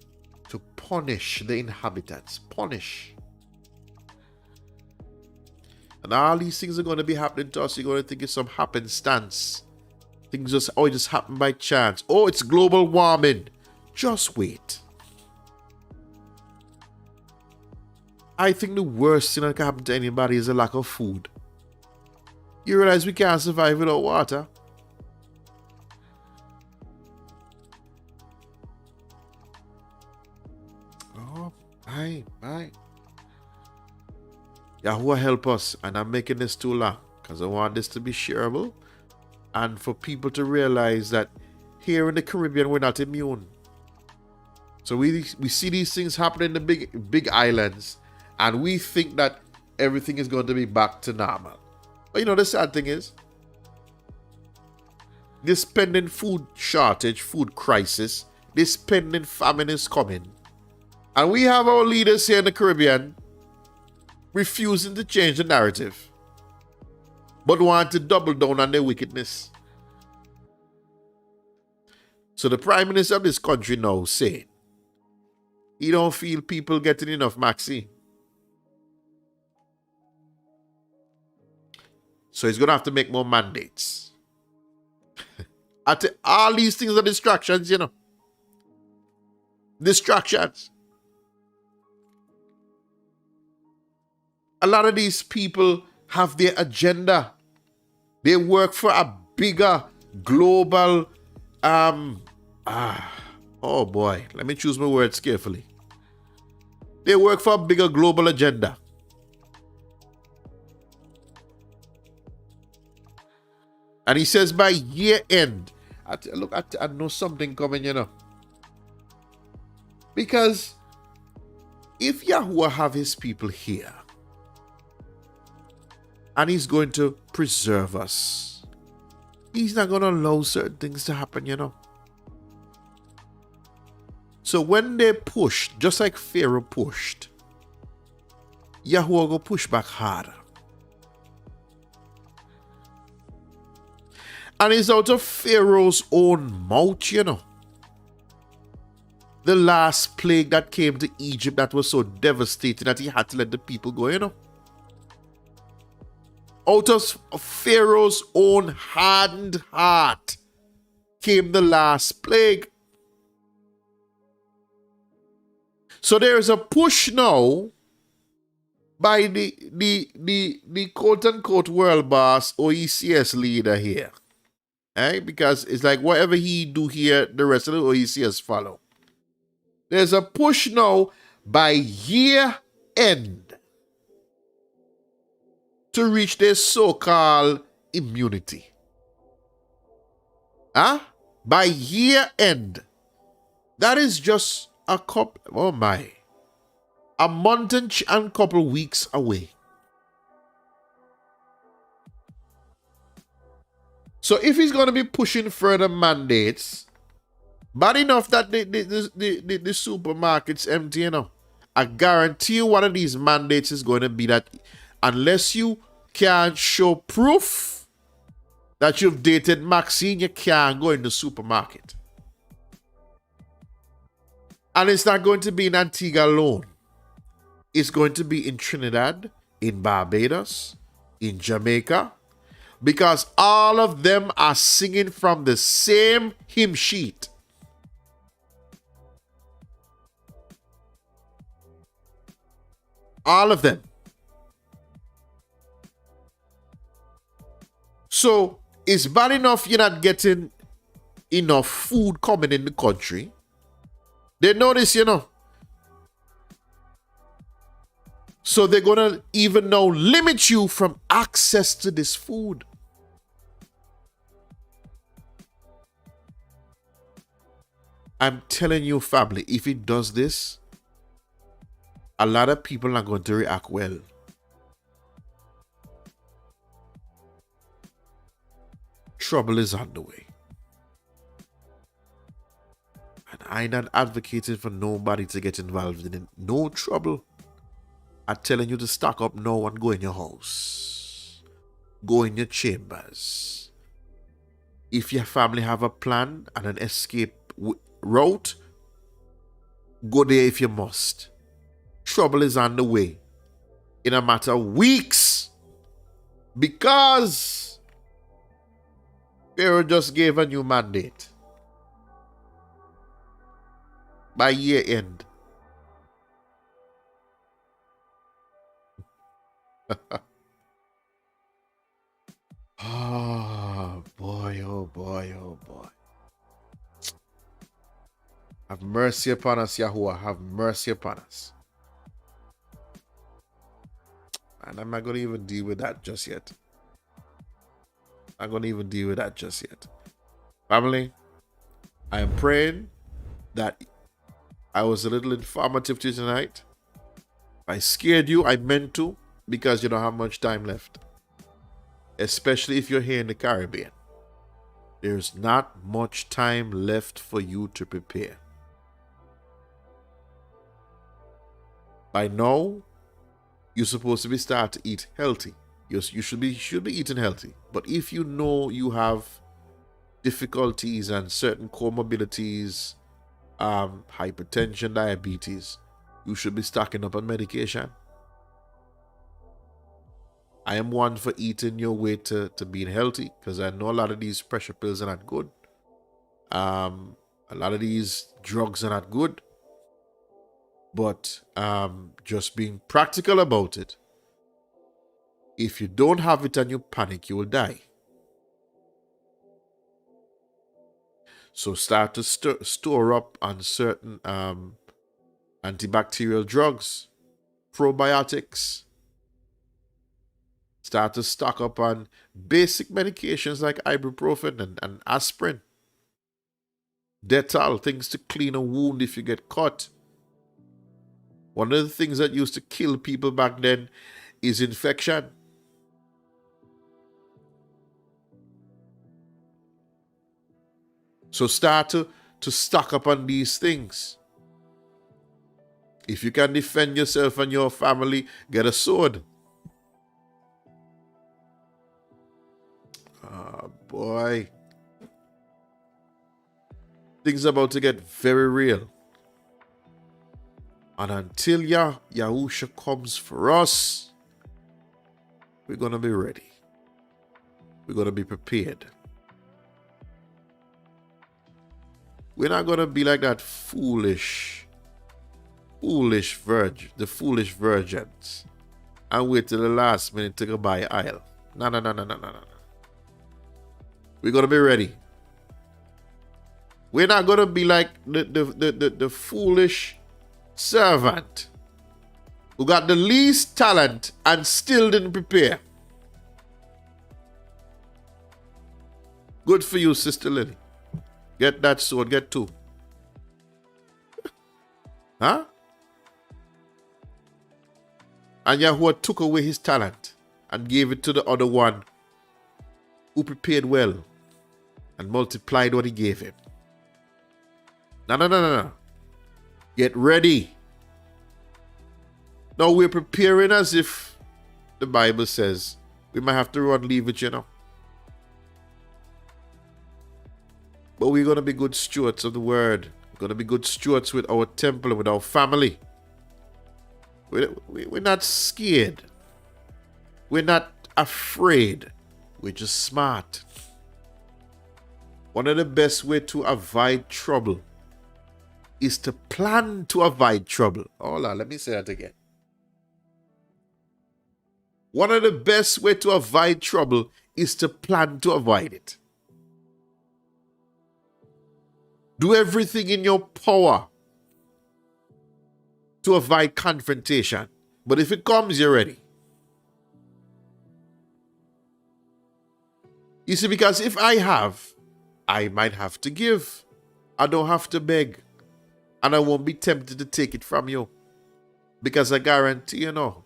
to punish the inhabitants. Punish. And all these things are going to be happening to us. You're going to think it's some happenstance. Things just happen by chance. Oh, it's global warming. Just wait. I think the worst thing that can happen to anybody is a lack of food. You realize we can't survive without water? Oh, bye. Yahuwah help us. And I'm making this too long because I want this to be shareable and for people to realize that here in the Caribbean we're not immune. So we see these things happening in the big islands, and we think that everything is going to be back to normal. But you know, the sad thing is, this pending food shortage, food crisis, this pending famine is coming. And we have our leaders here in the Caribbean refusing to change the narrative, but want to double down on their wickedness. So the Prime Minister of this country now saying, he don't feel people getting enough Maxine. So he's going to have to make more mandates. All these things are distractions, you know. Distractions. A lot of these people have their agenda. They work for a bigger global, oh boy, let me choose my words carefully. They work for a bigger global agenda. And he says by year end, I know something coming, you know. Because if Yahuwah have his people here, and he's going to preserve us, he's not going to allow certain things to happen, you know. So when they push, just like Pharaoh pushed, Yahuwah will push back harder. And it's out of Pharaoh's own mouth, you know. The last plague that came to Egypt that was so devastating that he had to let the people go, you know. Out of Pharaoh's own hardened heart came the last plague. So there is a push now by the quote-unquote world boss or ECS leader here. Because it's like whatever he do here, the rest of the OECS follow. There's a push now by year end to reach their so-called immunity. By year end. That is just a couple, a month and couple weeks away. So if he's going to be pushing further mandates, bad enough that the supermarket's empty, you know. I guarantee you one of these mandates is going to be that unless you can show proof that you've dated Maxine, you can't go in the supermarket. And it's not going to be in Antigua alone. It's going to be in Trinidad, in Barbados, in Jamaica, because all of them are singing from the same hymn sheet. All of them. So it's bad enough you're not getting enough food coming in the country. They know this, you know. So they're going to even now limit you from access to this food. I'm telling you, family, if it does this, a lot of people are going to react well. Trouble is on the way. And I'm not advocating for nobody to get involved in it. No trouble. I'm telling you to stock up now and go in your house. Go in your chambers. If your family have a plan and an escape route, go there if you must. Trouble is on the way. In a matter of weeks, Because Pharaoh just gave a new mandate by year end. Oh boy, oh boy, oh boy. Have mercy upon us, Yahuwah. Have mercy upon us. And I'm not going to even deal with that just yet. I'm going to even deal with that just yet. Family, I am praying that I was a little informative to you tonight. If I scared you, I meant to, because you don't have much time left. Especially if you're here in the Caribbean. There's not much time left for you to prepare. By now, you're supposed to be starting to eat healthy. You should be eating healthy. But if you know you have difficulties and certain comorbidities, hypertension, diabetes, you should be stocking up on medication. I am one for eating your way to being healthy, because I know a lot of these pressure pills are not good. A lot of these drugs are not good. But just being practical about it, if you don't have it and you panic, you will die. So start to store up on certain antibacterial drugs, probiotics. Start to stock up on basic medications like ibuprofen and aspirin. Dettol, things to clean a wound if you get cut. One of the things that used to kill people back then is infection. So start to stock up on these things. If you can defend yourself and your family, get a sword. Oh boy. Things are about to get very real. And until Yahusha comes for us, we're going to be ready. We're going to be prepared. We're not going to be like that foolish virgin, the foolish virgins, and wait till the last minute to go buy oil. No. We're going to be ready. We're not going to be like the foolish servant who got the least talent and still didn't prepare. Good for you, Sister Lily. Get that sword, get two. Huh? And Yahuwah took away his talent and gave it to the other one who prepared well and multiplied what he gave him. No. Get ready. Now we're preparing as if the Bible says we might have to run, leave it, you know. But we're going to be good stewards of the word. We're going to be good stewards with our temple and with our family. We're not scared. We're not afraid. We're just smart. One of the best ways to avoid trouble is to plan to avoid trouble. Hold on, let me say that again. One of the best ways to avoid trouble is to plan to avoid it. Do everything in your power to avoid confrontation. But if it comes, you're ready. You see, because if I might have to give. I don't have to beg. And I won't be tempted to take it from you. Because I guarantee you know,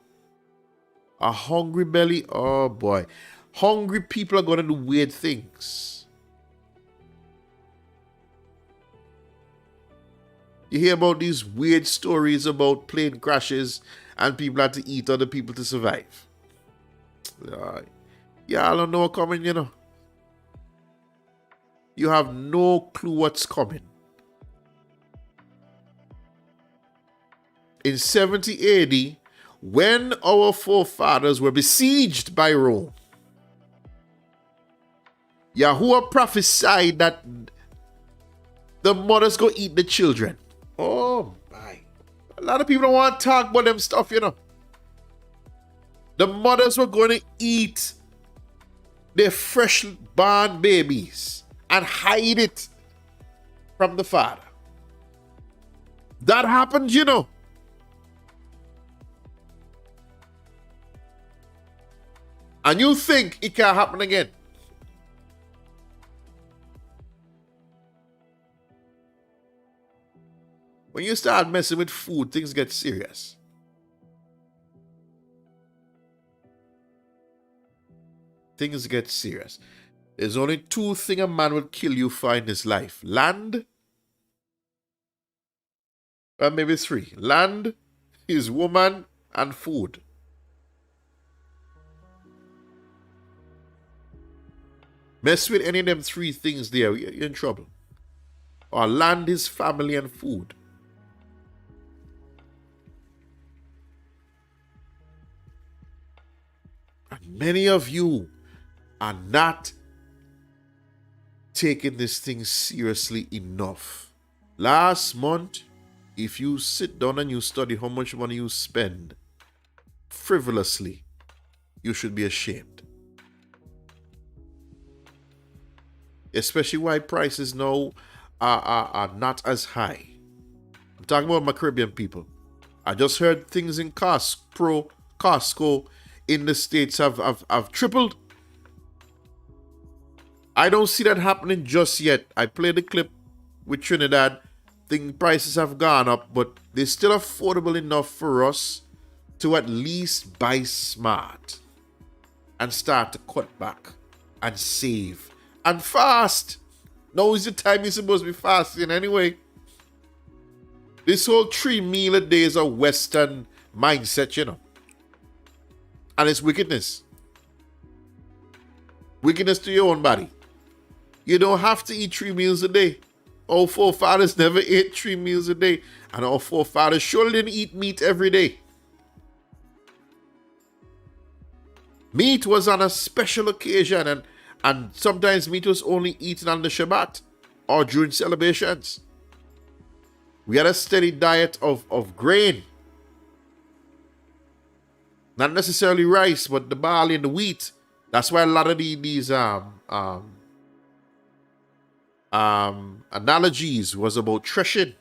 a hungry belly, oh boy. Hungry people are going to do weird things. You hear about these weird stories about plane crashes and people had to eat other people to survive. Yeah, I don't know what's coming, you know. You have no clue what's coming. In 70 AD, when our forefathers were besieged by Rome, Yahuwah prophesied that the mothers go eat the children. Oh my. A lot of people don't want to talk about them stuff, you know. The mothers were going to eat their fresh born babies and hide it from the father. That happened, you know. And you think it can happen again. When you start messing with food, things get serious. Things get serious. There's only two things a man will kill you for in his life. Land, or maybe three. Land, his woman, and food. Mess with any of them three things there, you're in trouble. Or land, his family, and food. And many of you are not taking this thing seriously enough. Last month, if you sit down and you study how much money you spend frivolously, you should be ashamed. Especially why prices now are not as high. I'm talking about my Caribbean people. I just heard things in Costco in the States have tripled. I don't see that happening just yet. I played the clip with Trinidad. Think prices have gone up, but they're still affordable enough for us to at least buy smart and start to cut back and save and fast. Now is the time you're supposed to be fasting anyway. This whole 3 meal a day is a Western mindset, you know. And it's wickedness. Wickedness to your own body. You don't have to eat 3 meals a day. Our forefathers never ate 3 meals a day. And our forefathers surely didn't eat meat every day. Meat was on a special occasion, and sometimes meat was only eaten on the Shabbat or during celebrations. We had a steady diet of grain. Not necessarily rice, but the barley and the wheat. That's why a lot of these analogies was about threshing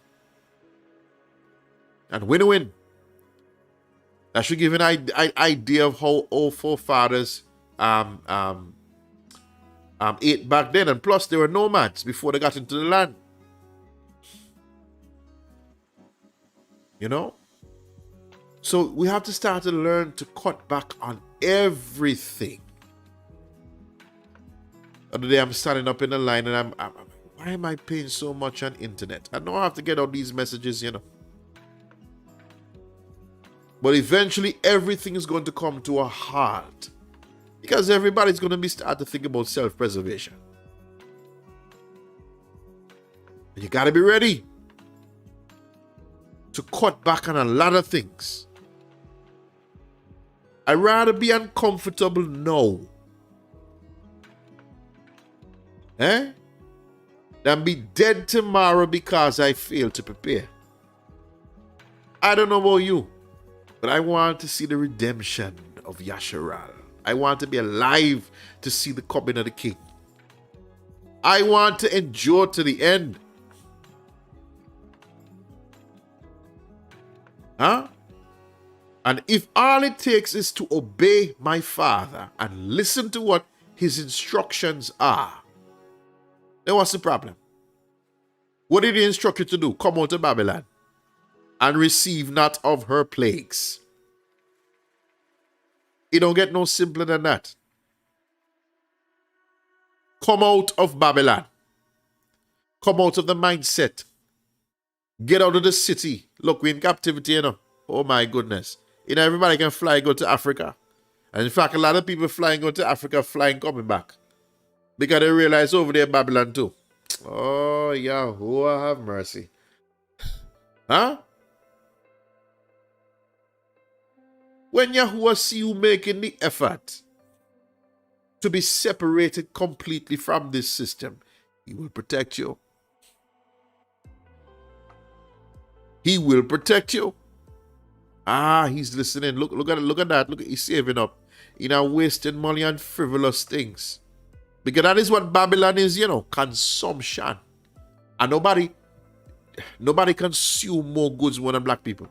and winnowing. That should give an idea of how our forefathers ate back then. And plus, they were nomads before they got into the land. You know? So we have to start to learn to cut back on everything. The other day I'm standing up in the line and I'm why am I paying so much on internet? I know I have to get all these messages, you know. But eventually everything is going to come to a halt. Because everybody's going to be start to think about self-preservation. And you got to be ready to cut back on a lot of things. I'd rather be uncomfortable now than be dead tomorrow because I failed to prepare. I don't know about you, but I want to see the redemption of Yasharal. I want to be alive to see the coming of the King. I want to endure to the end. And if all it takes is to obey my Father and listen to what his instructions are, then what's the problem? What did he instruct you to do? Come out of Babylon and receive not of her plagues. It don't get no simpler than that. Come out of Babylon. Come out of the mindset. Get out of the city. Look, we're in captivity, you know. Oh my goodness. You know, everybody can fly and go to Africa. And in fact, a lot of people flying go to Africa, flying coming back. Because they realize over there Babylon too. Oh, Yahuwah have mercy. When Yahuwah see you making the effort to be separated completely from this system, he will protect you. He will protect you. He's listening. Look at that. Look, he's saving up. He's not wasting money on frivolous things. Because that is what Babylon is, consumption. And nobody consume more goods more than black people.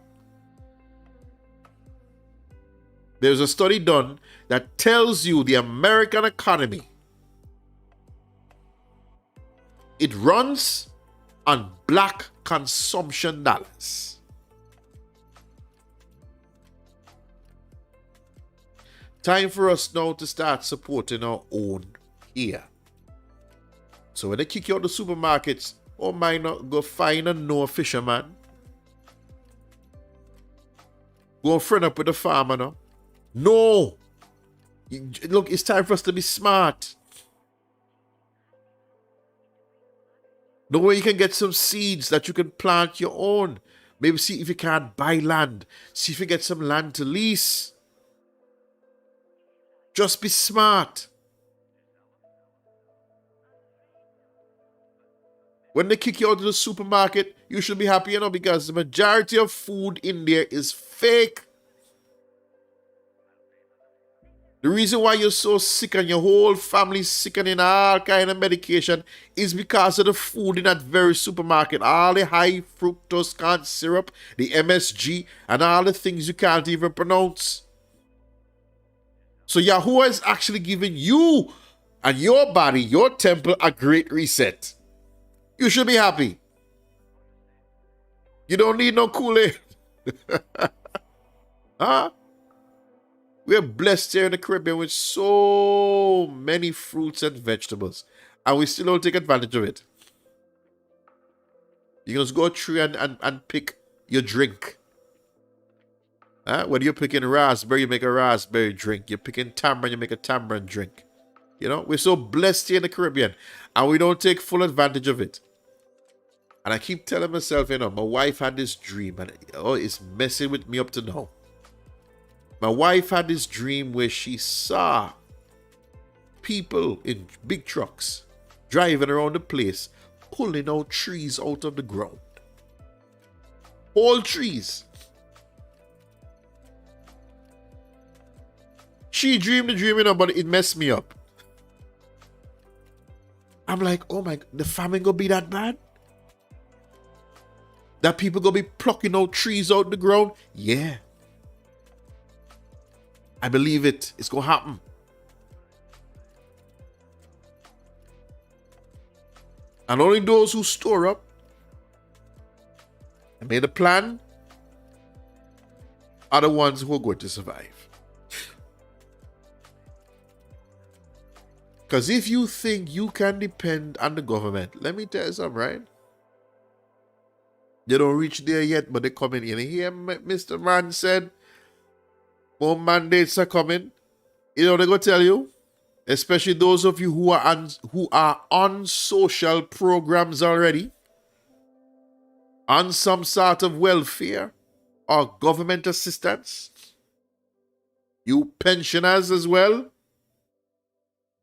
There's a study done that tells you the American economy, it runs on black consumption dollars. Time for us now to start supporting our own here. So when they kick you out the supermarkets, might not go find a no fisherman. Go friend up with the farmer now. No. Look, it's time for us to be smart. The way you can get some seeds that you can plant your own. Maybe see if you can't buy land. See if you get some land to lease. Just be smart. When they kick you out of the supermarket, you should be happy, because the majority of food in there is fake. The reason why you're so sick and your whole family's sick and in all kind of medication is because of the food in that very supermarket. All the high fructose corn syrup, the MSG, and all the things you can't even pronounce. So Yahuwah is actually giving you and your body, your temple, a great reset. You should be happy. You don't need no Kool-Aid. Huh? We're blessed here in the Caribbean with so many fruits and vegetables, and we still don't take advantage of it. You can just go through and pick your drink. When you're picking raspberry, you make a raspberry drink. You're picking tamarind, you make a tamarind drink. We're so blessed here in the Caribbean, and we don't take full advantage of it. And I keep telling myself, my wife had this dream, and it's messing with me up to now. My wife had this dream where she saw people in big trucks driving around the place, pulling out trees out of the ground. Whole trees. She dreamed the dream, but it messed me up. I'm like, oh my, the famine gonna be that bad? That people gonna be plucking out trees out the ground? Yeah. I believe it. It's going to happen. And only those who store up and made a plan are the ones who are going to survive. Because if you think you can depend on the government, let me tell you something, right? They don't reach there yet, but they're coming in. Here, Mr. Man said, more mandates are coming. They're going to tell you, especially those of you who are on social programs already, on some sort of welfare or government assistance, you pensioners as well,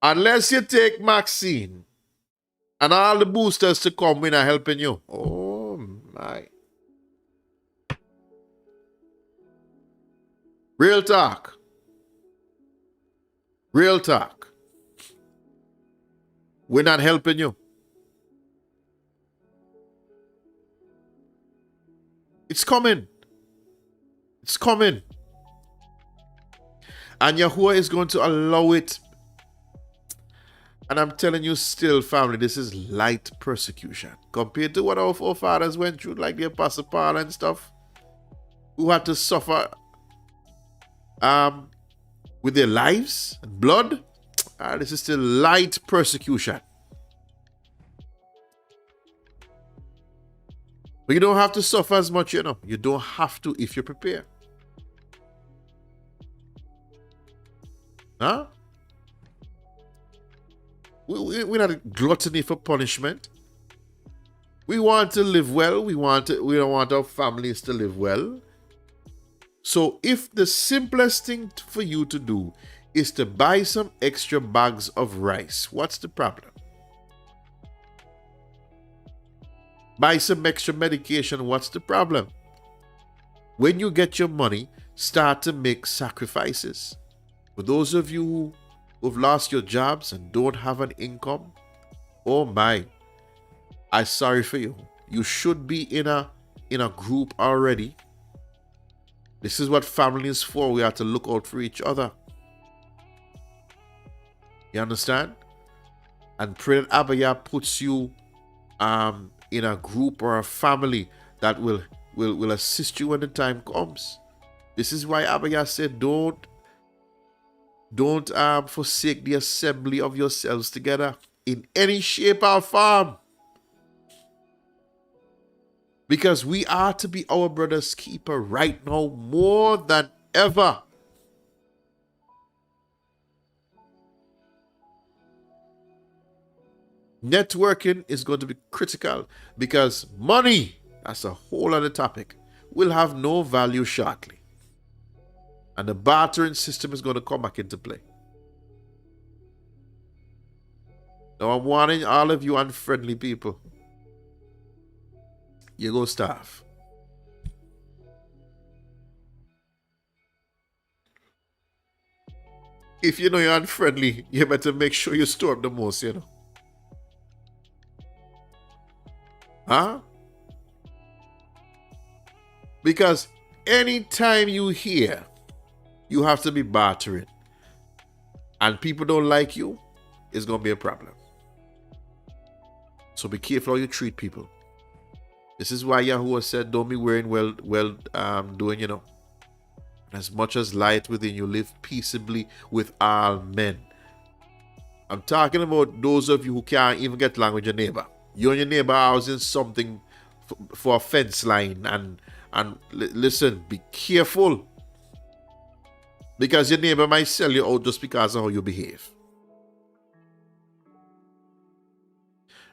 unless you take vaccine and all the boosters to come in are helping you. Oh my. Real talk. Real talk. We're not helping you. It's coming. It's coming. And Yahuwah is going to allow it. And I'm telling you still, family, this is light persecution. Compared to what our forefathers went through, like the Apostle Paul and stuff, who had to suffer with their lives and blood. This is still light persecution. But you don't have to suffer as much, You don't have to if you prepare. Huh? We're not gluttony for punishment. We want to live well. We don't want our families to live well. So if the simplest thing for you to do is to buy some extra bags of rice. What's the problem? Buy some extra medication. What's the problem? When you get your money, start to make sacrifices. For those of you who've lost your jobs and don't have an income, oh my, I'm sorry for you. You should be in a group already. This is what family is for. We have to look out for each other. You understand? And pray that Abaya puts you in a group or a family that will assist you when the time comes. This is why Abaya said, don't forsake the assembly of yourselves together in any shape or form. Because we are to be our brother's keeper right now more than ever. Networking is going to be critical because money, that's a whole other topic, will have no value shortly. And the bartering system is going to come back into play. Now I'm warning all of you unfriendly people. You go starve. If you know you're unfriendly, you better make sure you store up the most, you know. Huh? Because anytime you hear you have to be bartering and people don't like you, it's going to be a problem. So be careful how you treat people. This is why Yahuwah said, don't be wearing doing, you know. As much as light within you, live peaceably with all men. I'm talking about those of you who can't even get along with your neighbor. You and your neighbor are housing something for a fence line. And listen, be careful. Because your neighbor might sell you out just because of how you behave.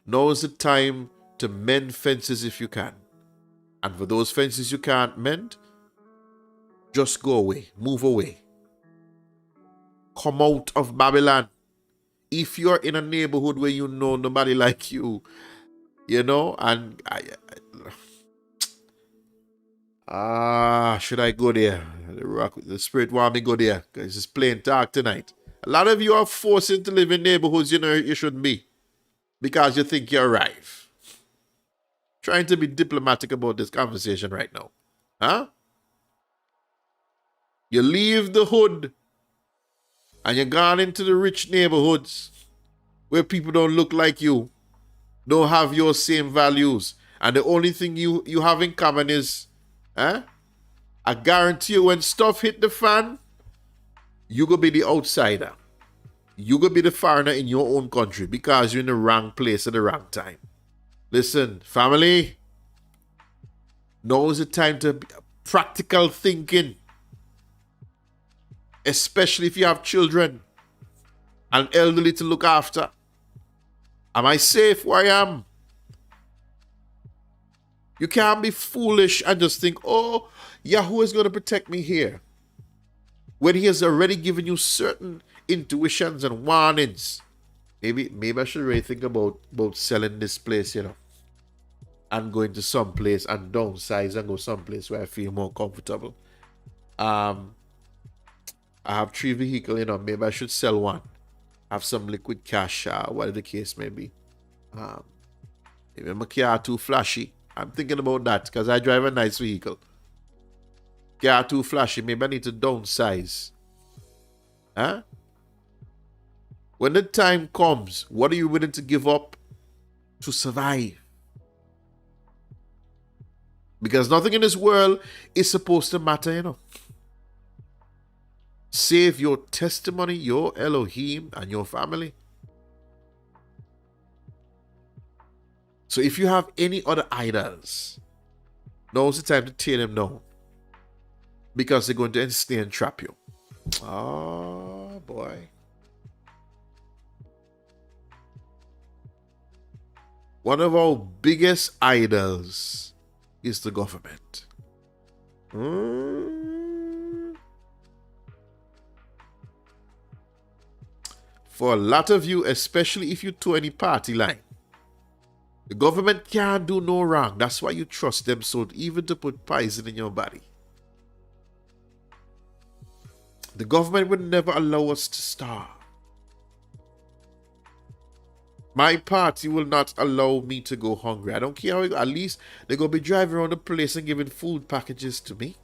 Now is the time to mend fences if you can. And for those fences you can't mend, just go away. Move away. Come out of Babylon. If you're in a neighborhood where you know nobody like you, you know, and should I go there? The Spirit want me go there because it's plain talk tonight. A lot of you are forced to live in neighborhoods you know you shouldn't be because you think you arrive. Trying to be diplomatic about this conversation right now. Huh? You leave the hood and you're gone into the rich neighborhoods where people don't look like you, don't have your same values, and the only thing you have in common is, I guarantee you when stuff hit the fan, you gonna be the outsider. You gonna be the foreigner in your own country because you're in the wrong place at the wrong time. Listen, family, now is the time to be practical thinking. Especially if you have children and elderly to look after. Am I safe where I am? You can't be foolish and just think, oh, Yahweh is going to protect me here. When he has already given you certain intuitions and warnings. Maybe I should really think about selling this place, you know. And going to some place and downsize and go someplace where I feel more comfortable. I have 3 vehicles, you know, maybe I should sell one. Have some liquid cash, whatever the case may be. Maybe my car too flashy. I'm thinking about that because I drive a nice vehicle. Car too flashy, maybe I need to downsize. Huh? When the time comes, what are you willing to give up to survive? Because nothing in this world is supposed to matter, you know. Save your testimony, your Elohim, and your family. So if you have any other idols, now's the time to tear them down. Because they're going to ensnare and trap you. Oh, boy. One of our biggest idols is the government. for a lot of you, especially if you toe any party line, the government can't do no wrong. That's why you trust them so even to put poison in your body. The government would never allow us to starve. My party will not allow me to go hungry. I don't care how at least they're going to be driving around the place and giving food packages to me.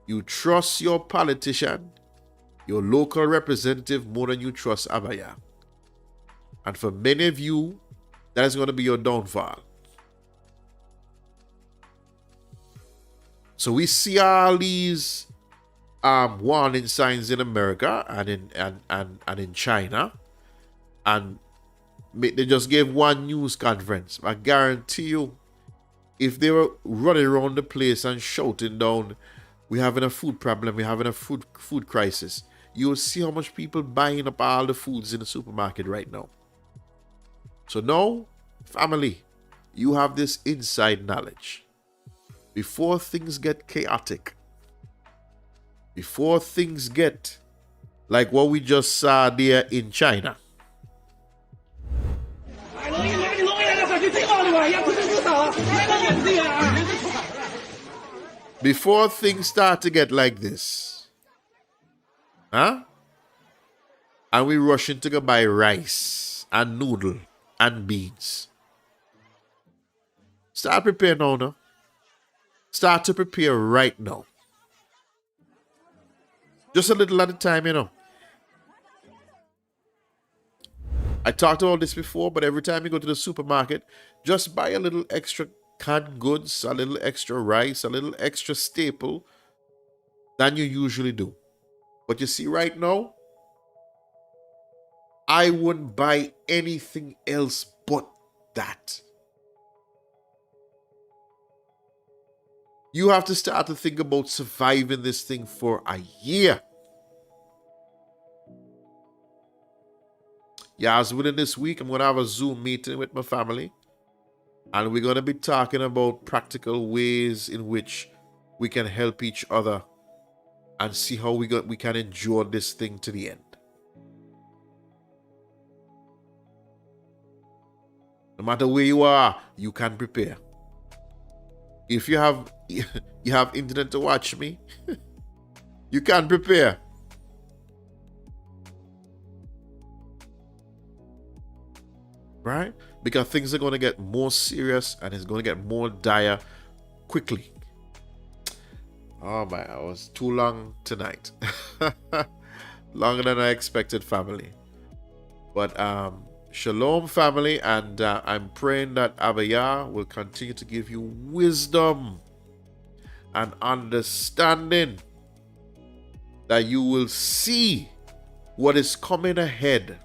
You trust your politician, your local representative, more than you trust Abaya. And for many of you, that is going to be your downfall. So we see all these warning signs in America and in China, and they just gave one news conference. I guarantee you, if they were running around the place and shouting down, "We're having a food problem, we're having a food crisis," you will see how much people buying up all the foods in the supermarket right now. So now, family, you have this inside knowledge. Before things get chaotic, before things get like what we just saw there in China, before things start to get like this, and we rushing to go buy rice and noodle and beans, start preparing now, no? Start to prepare right now. Just a little at a time, you know. I talked about this before, but every time you go to the supermarket, just buy a little extra canned goods, a little extra rice, a little extra staple than you usually do. But you see, right now, I wouldn't buy anything else but that. You have to start to think about surviving this thing for a year. Yeah, as within this week, I'm going to have a Zoom meeting with my family. And we're going to be talking about practical ways in which we can help each other and see how we can endure this thing to the end. No matter where you are, you can prepare. If you have internet to watch me, you can prepare. Right? Because things are going to get more serious and it's going to get more dire quickly. Oh my, I was too long tonight. Longer than I expected, family. But shalom, family, and I'm praying that Abaya will continue to give you wisdom and understanding, that you will see what is coming ahead.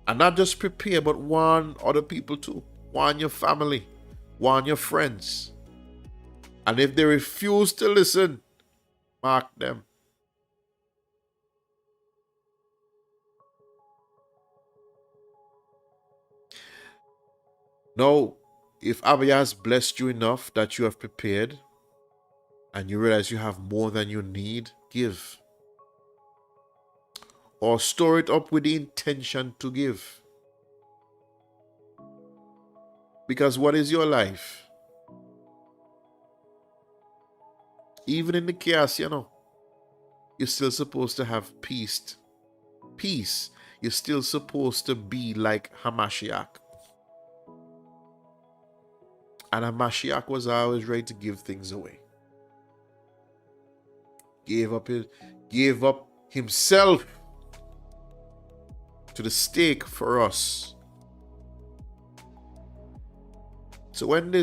And not just prepare, but warn other people too. Warn your family. Warn your friends. And if they refuse to listen, mark them. Now, if Abaya has blessed you enough that you have prepared and you realize you have more than you need, give. Or store it up with the intention to give. Because what is your life? Even in the chaos, you know, you're still supposed to have peace. Peace. You're still supposed to be like Hamashiach. And Hamashiach was always ready to give things away. Gave up himself to the stake for us. So when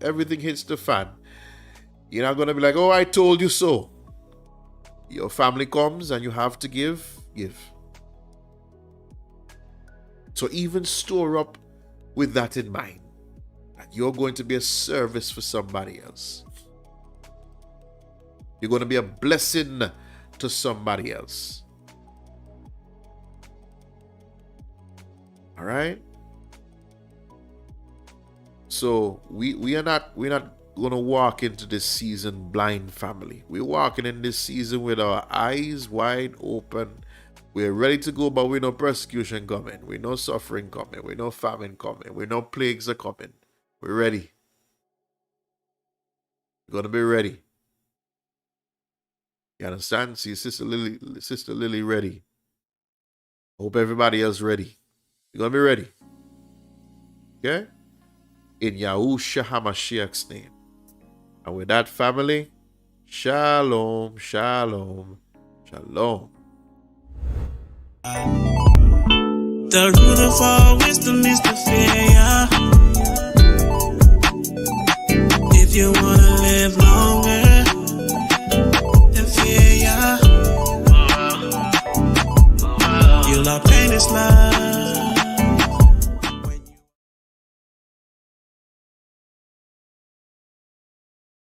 everything hits the fan, you're not going to be like, "Oh, I told you so." Your family comes and you have to give. So even store up with that in mind, that you're going to be a service for somebody else. You're going to be a blessing to somebody else. All right? So we're not going to walk into this season blind, family. We're walking in this season with our eyes wide open. We're ready to go, but we know persecution coming. We know suffering coming. We know famine coming. We know plagues are coming. We're ready. We're going to be ready. You understand? See, Sister Lily ready. Hope everybody else ready. You're going to be ready. Okay? In Yahushua HaMashiach's name. And with that, family, shalom, shalom, shalom. The root of all wisdom is the fear, yeah. If you wanna live longer, then fear, yeah. You'll obtain this love.